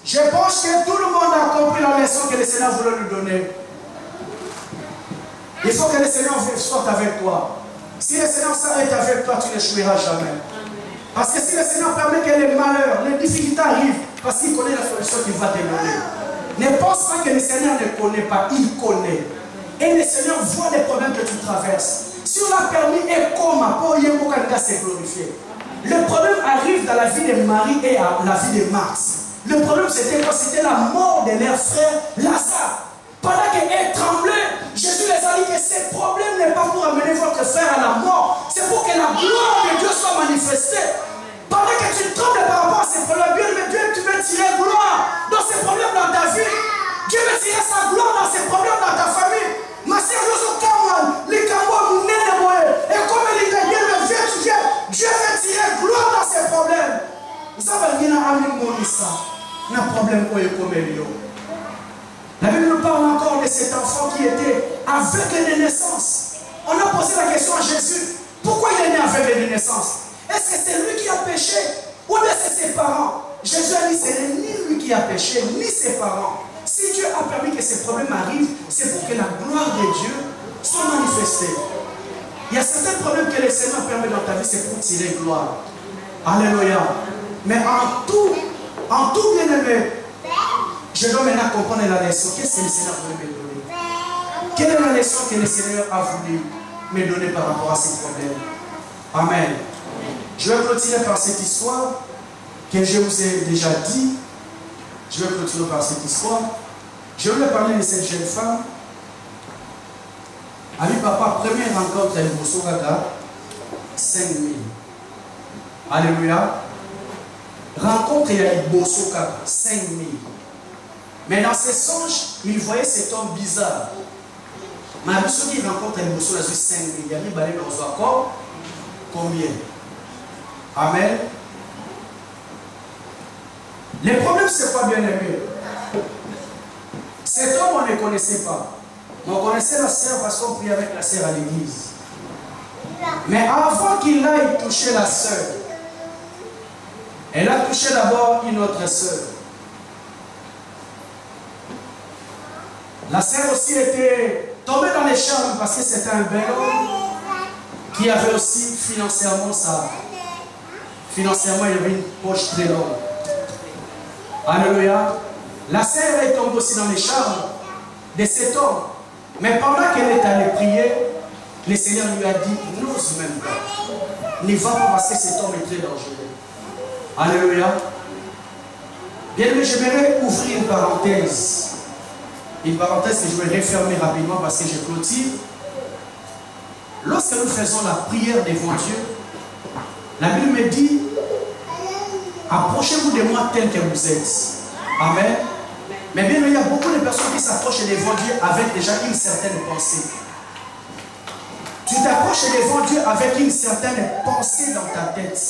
Je pense que tout le monde a compris la leçon que le Seigneur voulait lui donner. Il faut que le Seigneur soit avec toi. Si le Seigneur s'arrête avec toi, tu n'échoueras jamais. Parce que si le Seigneur permet que les malheurs, les difficultés arrivent, parce qu'il connaît la solution qu'il va te donner. Ne pense pas que le Seigneur ne connaît pas, il connaît. Et le Seigneur voit les problèmes que tu traverses. Si on l'a permis, et comment pour Yemokanga se glorifier. Le problème arrive dans la vie de Marie et à la vie de Marthe. Le problème c'était quoi? C'était la mort de leur frère Lazare. Pendant qu'elle tremblait, Jésus les a dit que ce problème n'est pas pour amener votre frère à la mort, c'est pour que la gloire de Dieu soit manifestée. Pendant que tu trembles par rapport à ces problèmes, Dieu, tu veux tirer gloire dans ces problèmes dans ta vie. Dieu veut tirer sa gloire dans ces problèmes dans ta famille. Ma sœur, et comme il dit, Dieu veut tirer gloire dans ces problèmes. Vous savez, il y a un problème pour les. La Bible nous parle encore de cet enfant qui était aveugle de naissance. On a posé la question à Jésus, pourquoi il est né aveugle de naissance? Est-ce que c'est lui qui a péché ou bien c'est ses parents? Jésus a dit, ce n'est ni lui qui a péché, ni ses parents. Si Dieu a permis que ces problèmes arrivent, c'est pour que la gloire de Dieu soit manifestée. Il y a certains problèmes que le Seigneur permet dans ta vie, c'est pour tirer gloire. Alléluia. Mais en tout bien-aimé, je dois maintenant comprendre la leçon. Qu'est-ce que le Seigneur voulait me donner? Quelle est la leçon que le Seigneur a voulu me donner par rapport à ces problèmes? Amen. Je vais clôturer par cette histoire que je vous ai déjà dit. Je vais clôturer par cette histoire. Je voulais parler de cette jeune femme. Ami papa, première rencontre à Bosogaga, 5 000. Alléluia. Rencontre à Bosogaga, 5 000. Mais dans ses songes, il voyait cet homme bizarre. Mais à ceux qui rencontrent à Bosogaga, 5 000. Il y a mis balai dans son corps. Combien? Amen. Le problème, c'est pas bien aimé. Cet homme, on ne connaissait pas. On connaissait la sœur parce qu'on priait avec la sœur à l'église. Mais avant qu'il aille toucher la sœur, elle a touché d'abord une autre sœur. La sœur aussi était tombée dans les charmes parce que c'était un bel homme qui avait aussi financièrement ça. Financièrement, il avait une poche très longue. Alléluia. La sœur est tombée aussi dans les charmes de cet homme. Mais pendant qu'elle est allée prier, le Seigneur lui a dit, n'ose même pas. N'y va pas parce que cet homme est très dangereux. Alléluia. Bien aimé, j'aimerais ouvrir une parenthèse. Une parenthèse que je vais refermer rapidement parce que je clôture. Lorsque nous faisons la prière devant Dieu, la Bible me dit, approchez-vous de moi tel que vous êtes. Amen. Mais bien, il y a beaucoup de personnes qui s'approchent devant Dieu avec déjà une certaine pensée. Tu t'approches devant Dieu avec une certaine pensée dans ta tête.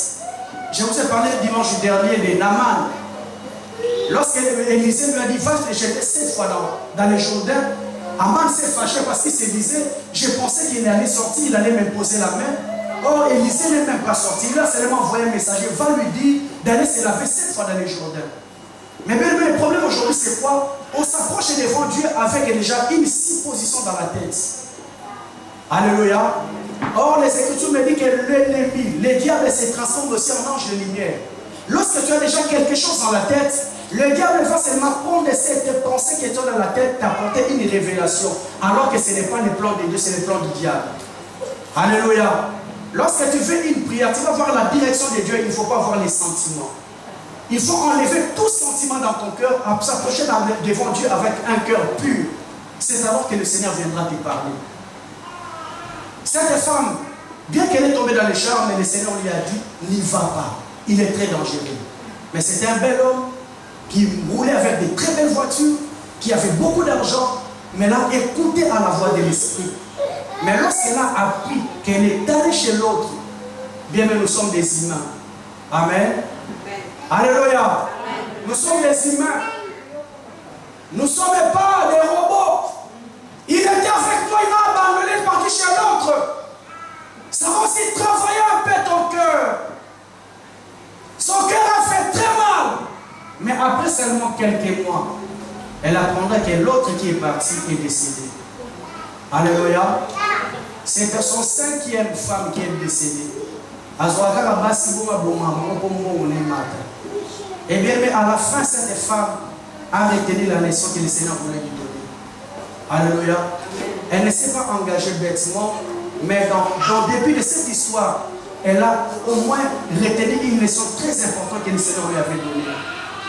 Je vous ai parlé dimanche dernier de Naaman. Lorsque Élisée lui a dit, va te jeter 7 fois dans le Jourdain, Naaman s'est fâché parce qu'il se disait, je pensais qu'il allait sortir, il allait me poser la main. Or, Élisée n'est même pas sorti. Il a seulement envoyé un messager, va lui dire d'aller se laver 7 fois dans le Jourdain. Mais bien, le problème aujourd'hui, c'est quoi? On s'approche devant Dieu avec déjà une supposition dans la tête. Alléluia. Or, les Écritures me disent que l'ennemi, le diable se transforme aussi en ange de lumière. Lorsque tu as déjà quelque chose dans la tête, le diable va seulement prendre cette pensée qui est dans la tête, t'apporter une révélation. Alors que ce n'est pas le plan de Dieu, c'est le plan du diable. Alléluia. Lorsque tu fais une prière, tu vas voir la direction de Dieu, il ne faut pas voir les sentiments. Il faut enlever tout sentiment dans ton cœur, s'approcher devant Dieu avec un cœur pur. C'est alors que le Seigneur viendra te parler. Cette femme, bien qu'elle est tombée dans les charmes, le Seigneur lui a dit, n'y va pas. Il est très dangereux. Mais c'était un bel homme qui roulait avec de très belles voitures, qui avait beaucoup d'argent, mais là, écoutait à la voix de l'esprit. Mais lorsqu'elle a appris qu'elle est allée chez l'autre, bien mais nous sommes des humains. Amen. Alléluia. Amen. Nous sommes des humains. Nous ne sommes pas des robots. Il était avec toi, il m'a abandonné, il est parti chez l'autre. Ça va aussi travailler un peu ton cœur. Son cœur a fait très mal. Mais après seulement quelques mois, elle apprendra que l'autre qui est parti est décédé. Alléluia. C'est son 5e femme qui est décédée. Et bien, mais à la fin, cette femme a retenu la leçon que le Seigneur voulait lui donner. Alléluia. Elle ne s'est pas engagée bêtement, mais dans le début de cette histoire, elle a au moins retenu une leçon très importante que le Seigneur lui avait donnée.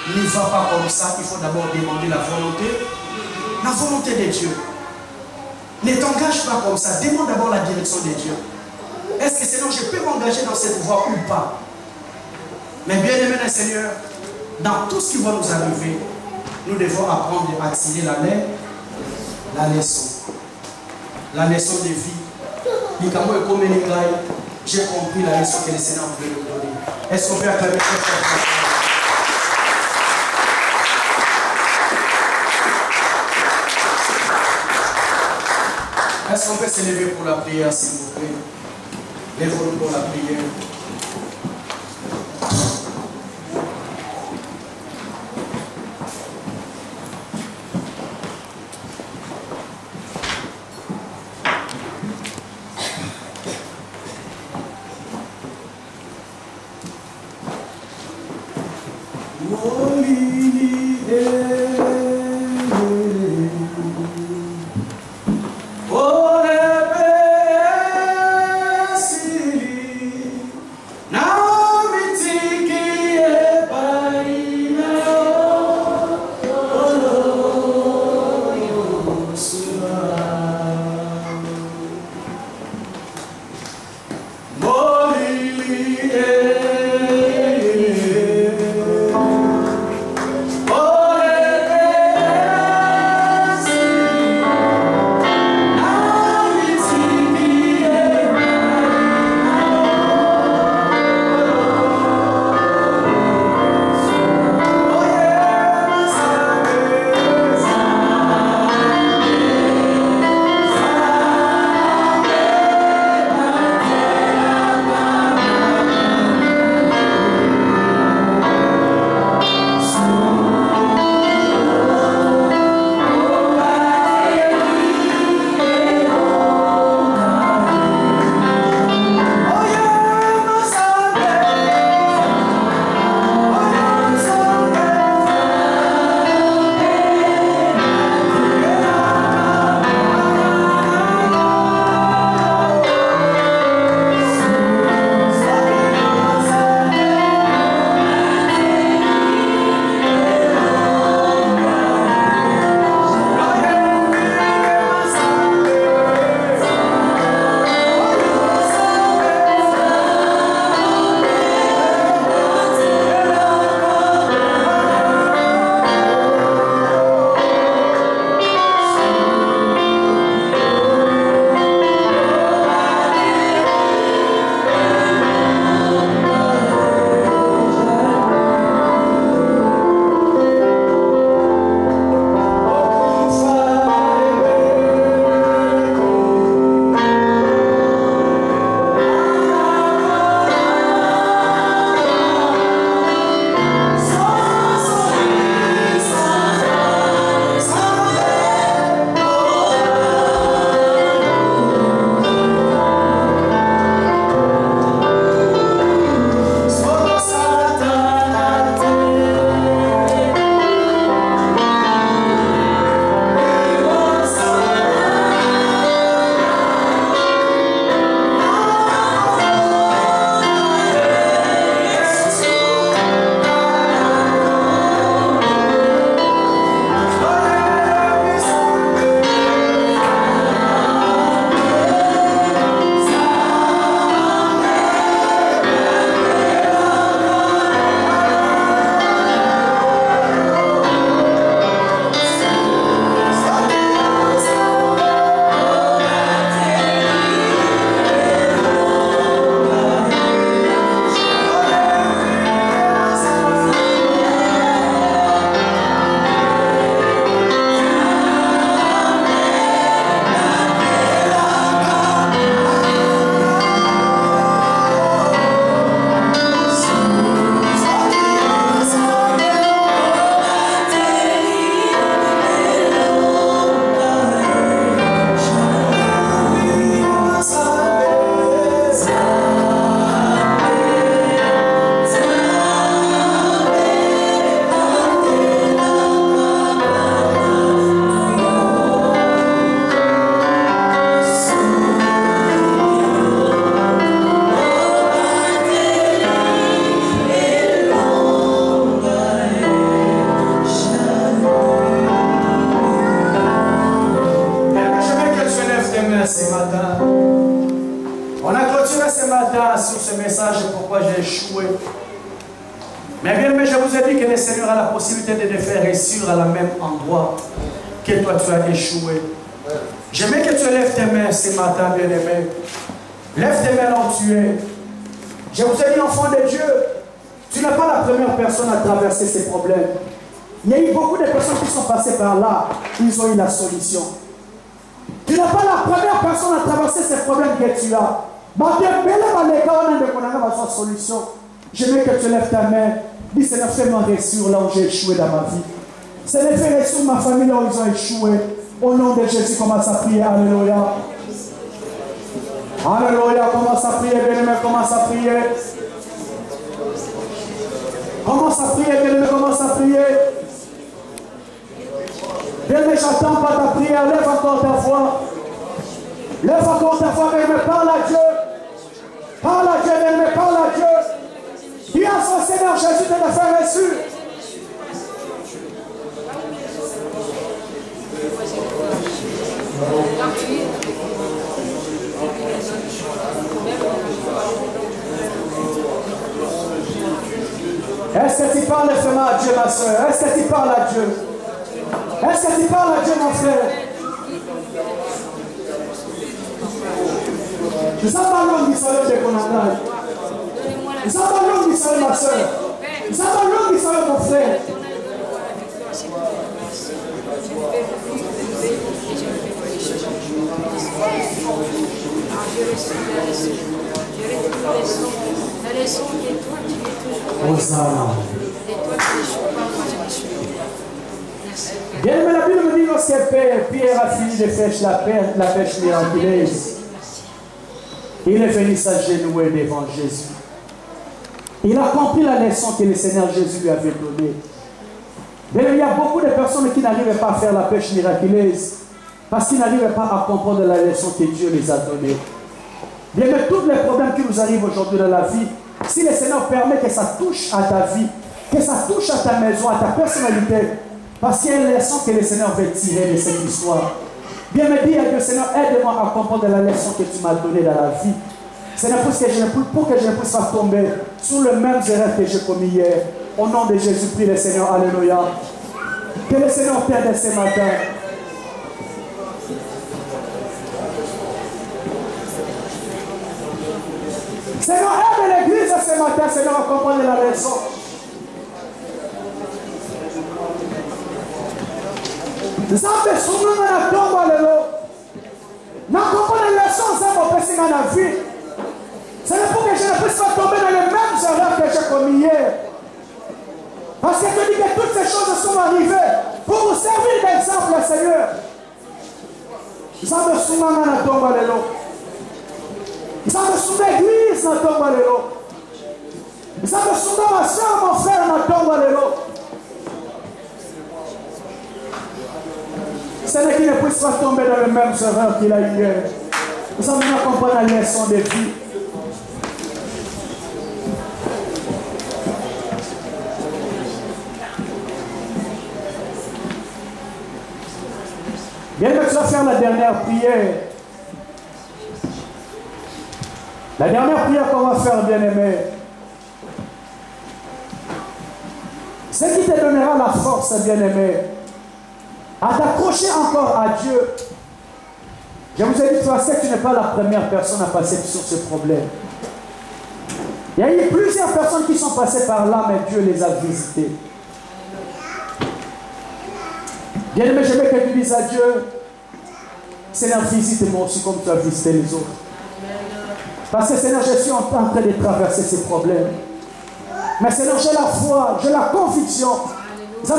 n'y va pas comme ça. Il faut d'abord demander la volonté de Dieu. Ne t'engage pas comme ça. Demande d'abord la direction de Dieu. Est-ce que Seigneur, je peux m'engager dans cette voie ou pas? Mais bien aimé le Seigneur, dans tout ce qui va nous arriver, nous devons apprendre à tirer la leçon. La leçon de vie. J'ai compris la leçon que le Seigneur voulait nous donner. Est-ce qu'on peut acclamer très fort? Est-ce qu'on peut se lever pour la prière, s'il vous plaît? Lève-nous pour la prière. Oh, clôturer ce matin sur ce message et pourquoi j'ai échoué. Mais bien aimé, je vous ai dit que le Seigneur a la possibilité de te faire réussir à la même endroit que toi tu as échoué. J'aimerais que tu lèves tes mains ce matin, bien aimé. Lève tes mains là où tu es. Je vous ai dit, enfant de Dieu, tu n'es pas la première personne à traverser ces problèmes. Il y a eu beaucoup de personnes qui sont passées par là, ils ont eu la solution. Tu n'es pas la première personne à traverser ces problèmes que tu as. Solution. J'aimerais que tu lèves ta main. Dis, Seigneur, fais-moi réussir là où j'ai échoué dans ma vie. Seigneur, fais réussir ma famille là où ils ont échoué. Au nom de Jésus, commence à prier. Alléluia. Alléluia. Commence à prier, bien-aimé. Commence à prier. Commence à prier, bien-aimé. Commence à prier. Bien-aimé, j'attends pas ta prière. Lève encore ta voix. Lève encore ta voix, bien-aimé. Parle à Dieu. Parle à Dieu, bien-aimé. Parle à Dieu. Dis à son Seigneur Jésus de le faire reçu. Est-ce que tu parles vraiment à Dieu, ma soeur? Est-ce que tu parles à Dieu? Est-ce que tu parles à Dieu, mon frère? Nous sommes pas loin du salaire de Konangai. Nous sommes pas loin du salaire, ma soeur. Nous sommes pas loin du salaire, mon frère. Bien aimé, la Bible me dit lorsque Pierre a fini de faire la pêche miraculeuse, il est venu s'agenouiller devant Jésus. Il a compris la leçon que le Seigneur Jésus lui avait donnée. Mais il y a beaucoup de personnes qui n'arrivent pas à faire la pêche miraculeuse parce qu'ils n'arrivent pas à comprendre la leçon que Dieu les a donnée. Bien, mais tous les problèmes qui nous arrivent aujourd'hui dans la vie, si le Seigneur permet que ça touche à ta vie, que ça touche à ta maison, à ta personnalité, parce qu'il y a une leçon que le Seigneur veut tirer de cette histoire. Bien, me dis à Dieu, Seigneur, aide-moi à comprendre la leçon que tu m'as donnée dans la vie. Seigneur, pour que je ne puisse pas tomber sur le même erreur que j'ai commis hier. Au nom de Jésus, prie le Seigneur. Alléluia. Que le Seigneur t'aide ce matin. Seigneur, aide l'église ce matin, Seigneur, à comprendre la leçon. Nous avons besoin de tomber à l'eau. Nous comprenons la leçon, ça va passer dans la vie. C'est pour que je ne puisse pas tomber dans les mêmes erreurs que j'ai commis hier. Parce que tu dis que toutes ces choses sont arrivées pour vous servir d'exemple, Seigneur. Nous avons besoin de tomber à l'eau. Nous avons besoin de l'église dans tombe à l'eau. Nous avons besoin de ma soeur, mon frère dans tombe à l'eau. Seigneur, qui ne puisse pas tomber dans les mêmes erreurs qu'il a eu hier. Nous avons besoin de comprendre la leçon de vie. Bien, tu vas faire la dernière prière. La dernière prière qu'on va faire, bien-aimé, ce qui te donnera la force, bien-aimé, à t'accrocher encore à Dieu. Je vous ai dit, parce que tu n'es pas la première personne à passer sur ce problème. Il y a eu plusieurs personnes qui sont passées par là, mais Dieu les a visitées. Bien-aimé, je veux que tu dises à Dieu, Seigneur, visite-moi aussi comme tu as visité les autres. Parce que Seigneur, je suis en train de traverser ces problèmes. Mais Seigneur, j'ai la foi, j'ai la conviction. Bien,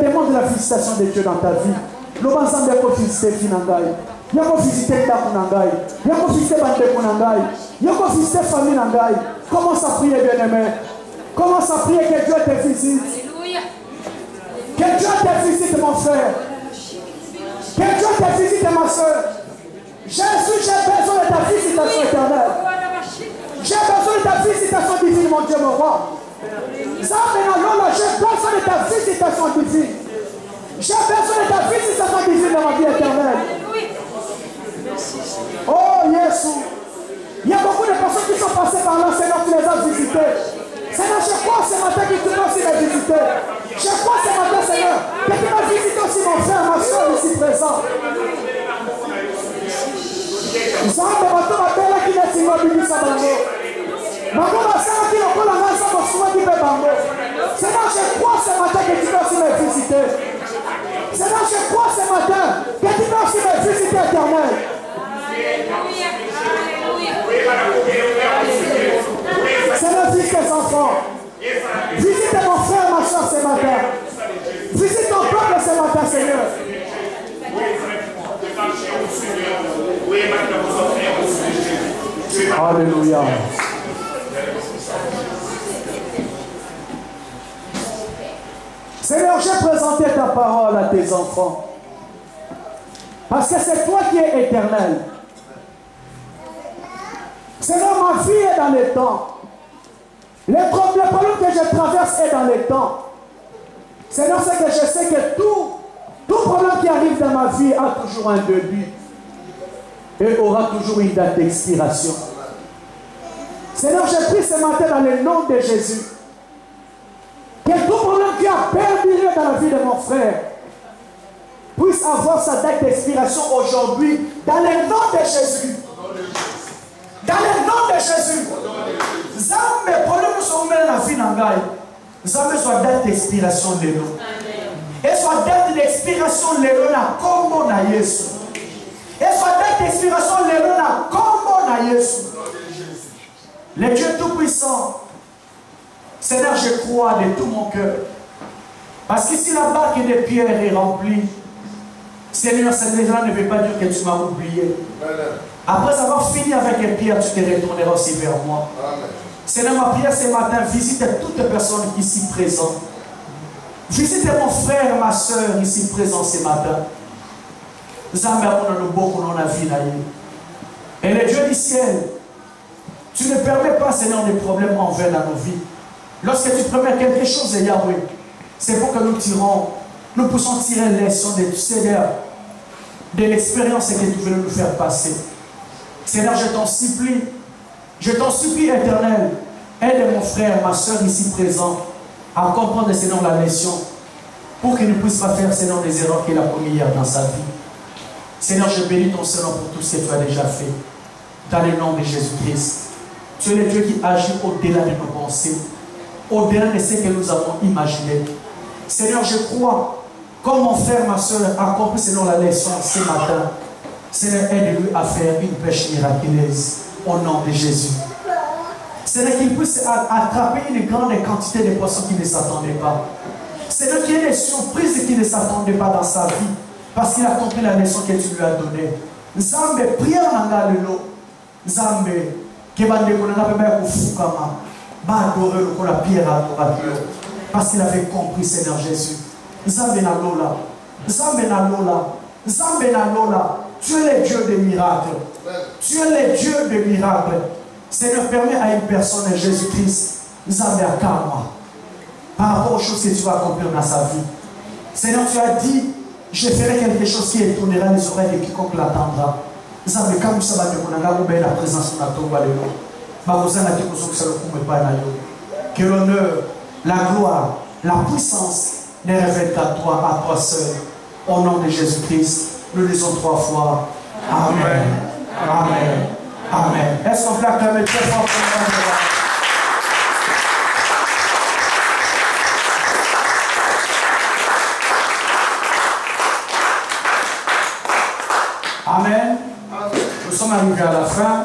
demande la visitation de Dieu dans ta vie. L'ensemble de visiter Finangai. Il y a visiter Takunangai. Il y a visiter Bandekunangai. Il y a visiter famille Nangai. Commence à prier, bien-aimé. Commence à prier que Dieu te visite. Que Dieu te visite, mon frère. Que Dieu te visite, ma soeur. Jésus, j'ai besoin de ta visitation éternelle. J'ai besoin de ta visitation divine, mon Dieu, mon roi. J'ai besoin de ta visitation divine. J'ai besoin de ta visitation divine dans ma vie éternelle. Nzambe bato babelaki neti ngo bimisa bango. Bango basalaki lokola nga nzambe osungaki mpe bango. Seigneur, je crois ce matin que tu peux aussi me visiter. Seigneur, je crois ce matin que tu peux aussi me visiter, Éternel. Seigneur, visite tes enfants. Visite mon frère, ma soeur ce matin. Visite ton peuple ce matin, Seigneur. Alléluia. Seigneur, j'ai présenté ta parole à tes enfants. Parce que c'est toi qui es éternel. Seigneur, ma vie est dans les temps. Le problème que je traverse est dans les temps. Seigneur, c'est que je sais que tout problème qui arrive dans ma vie a toujours un début. Et aura toujours une date d'expiration. Seigneur, je prie ce matin dans le nom de Jésus. Que tout problème qui a perduré dans la vie de mon frère puisse avoir sa date d'expiration aujourd'hui dans le nom de Jésus. Dans le nom de Jésus. Zame problème sont dans la vie d'Angaï. Zame soit date d'expiration de l'eau. Et soit date d'expiration de l'eau na combo na Yesu. Et soit date d'expiration de l'eau na combo na Yesu. Le Dieu Tout-Puissant. Seigneur, je crois de tout mon cœur. Parce que si la barque de pierre est remplie, Seigneur, cela ne veut pas dire que tu m'as oublié. Après avoir fini avec les pierres, tu te retourneras aussi vers moi. Amen. Seigneur, ma prière ce matin, visite toutes les personnes ici présentes. Visite mon frère, ma soeur ici présents ce matin. Et le Dieu du ciel, tu ne permets pas, Seigneur, des problèmes envers dans nos vies. Lorsque tu permets quelque chose, Yahweh, c'est pour que nous puissions tirer les leçons de Seigneur, de l'expérience que tu veux nous faire passer. Seigneur, je t'en supplie, Éternel, aide mon frère, ma soeur ici présent à comprendre, Seigneur, la leçon pour qu'il ne puisse pas faire, Seigneur, des erreurs qu'il a commises hier dans sa vie. Seigneur, je bénis ton Seigneur pour tout ce que tu as déjà fait. Dans le nom de Jésus-Christ. Tu es le Dieu qui agit au-delà de nos pensées, au-delà de ce que nous avons imaginé. Seigneur, je crois, comme mon frère, ma soeur a compris, Seigneur, la leçon ce matin. Seigneur, aide-lui à faire une pêche miraculeuse au nom de Jésus. Seigneur, qu'il puisse attraper une grande quantité de poissons qui ne s'attendaient pas. Seigneur, qu'il y ait des surprises qui ne s'attendaient pas dans sa vie. Parce qu'il a compris la leçon que tu lui as donnée. Nzambe, prière nanga lelo. Nzambe, kebande konanga pembe kufukama. Ba adorer le la pierre adorateur. Parce qu'il avait compris, Seigneur Jésus. Nzambe na lola. Nzambe na lola. Nzambe na lola. Tu es le Dieu des miracles. Tu es le Dieu des miracles. Seigneur, permet à une personne, Jésus-Christ, Nzambe akama. Par rapport aux choses que tu vas accomplir dans sa vie. Seigneur, tu as dit, je ferai quelque chose qui étonnera les oreilles de quiconque l'attendra. Nzambe, comme ça va te montrer la présence de la tombe. Que l'honneur, la gloire, la puissance ne révèlent qu'à toi, à toi seul. Au nom de Jésus-Christ, nous disons 3 fois Amen. Amen. Amen. Est-ce qu'on peut acclamer très fort pour le nom de Dieu? Amen. Nous sommes arrivés à la fin.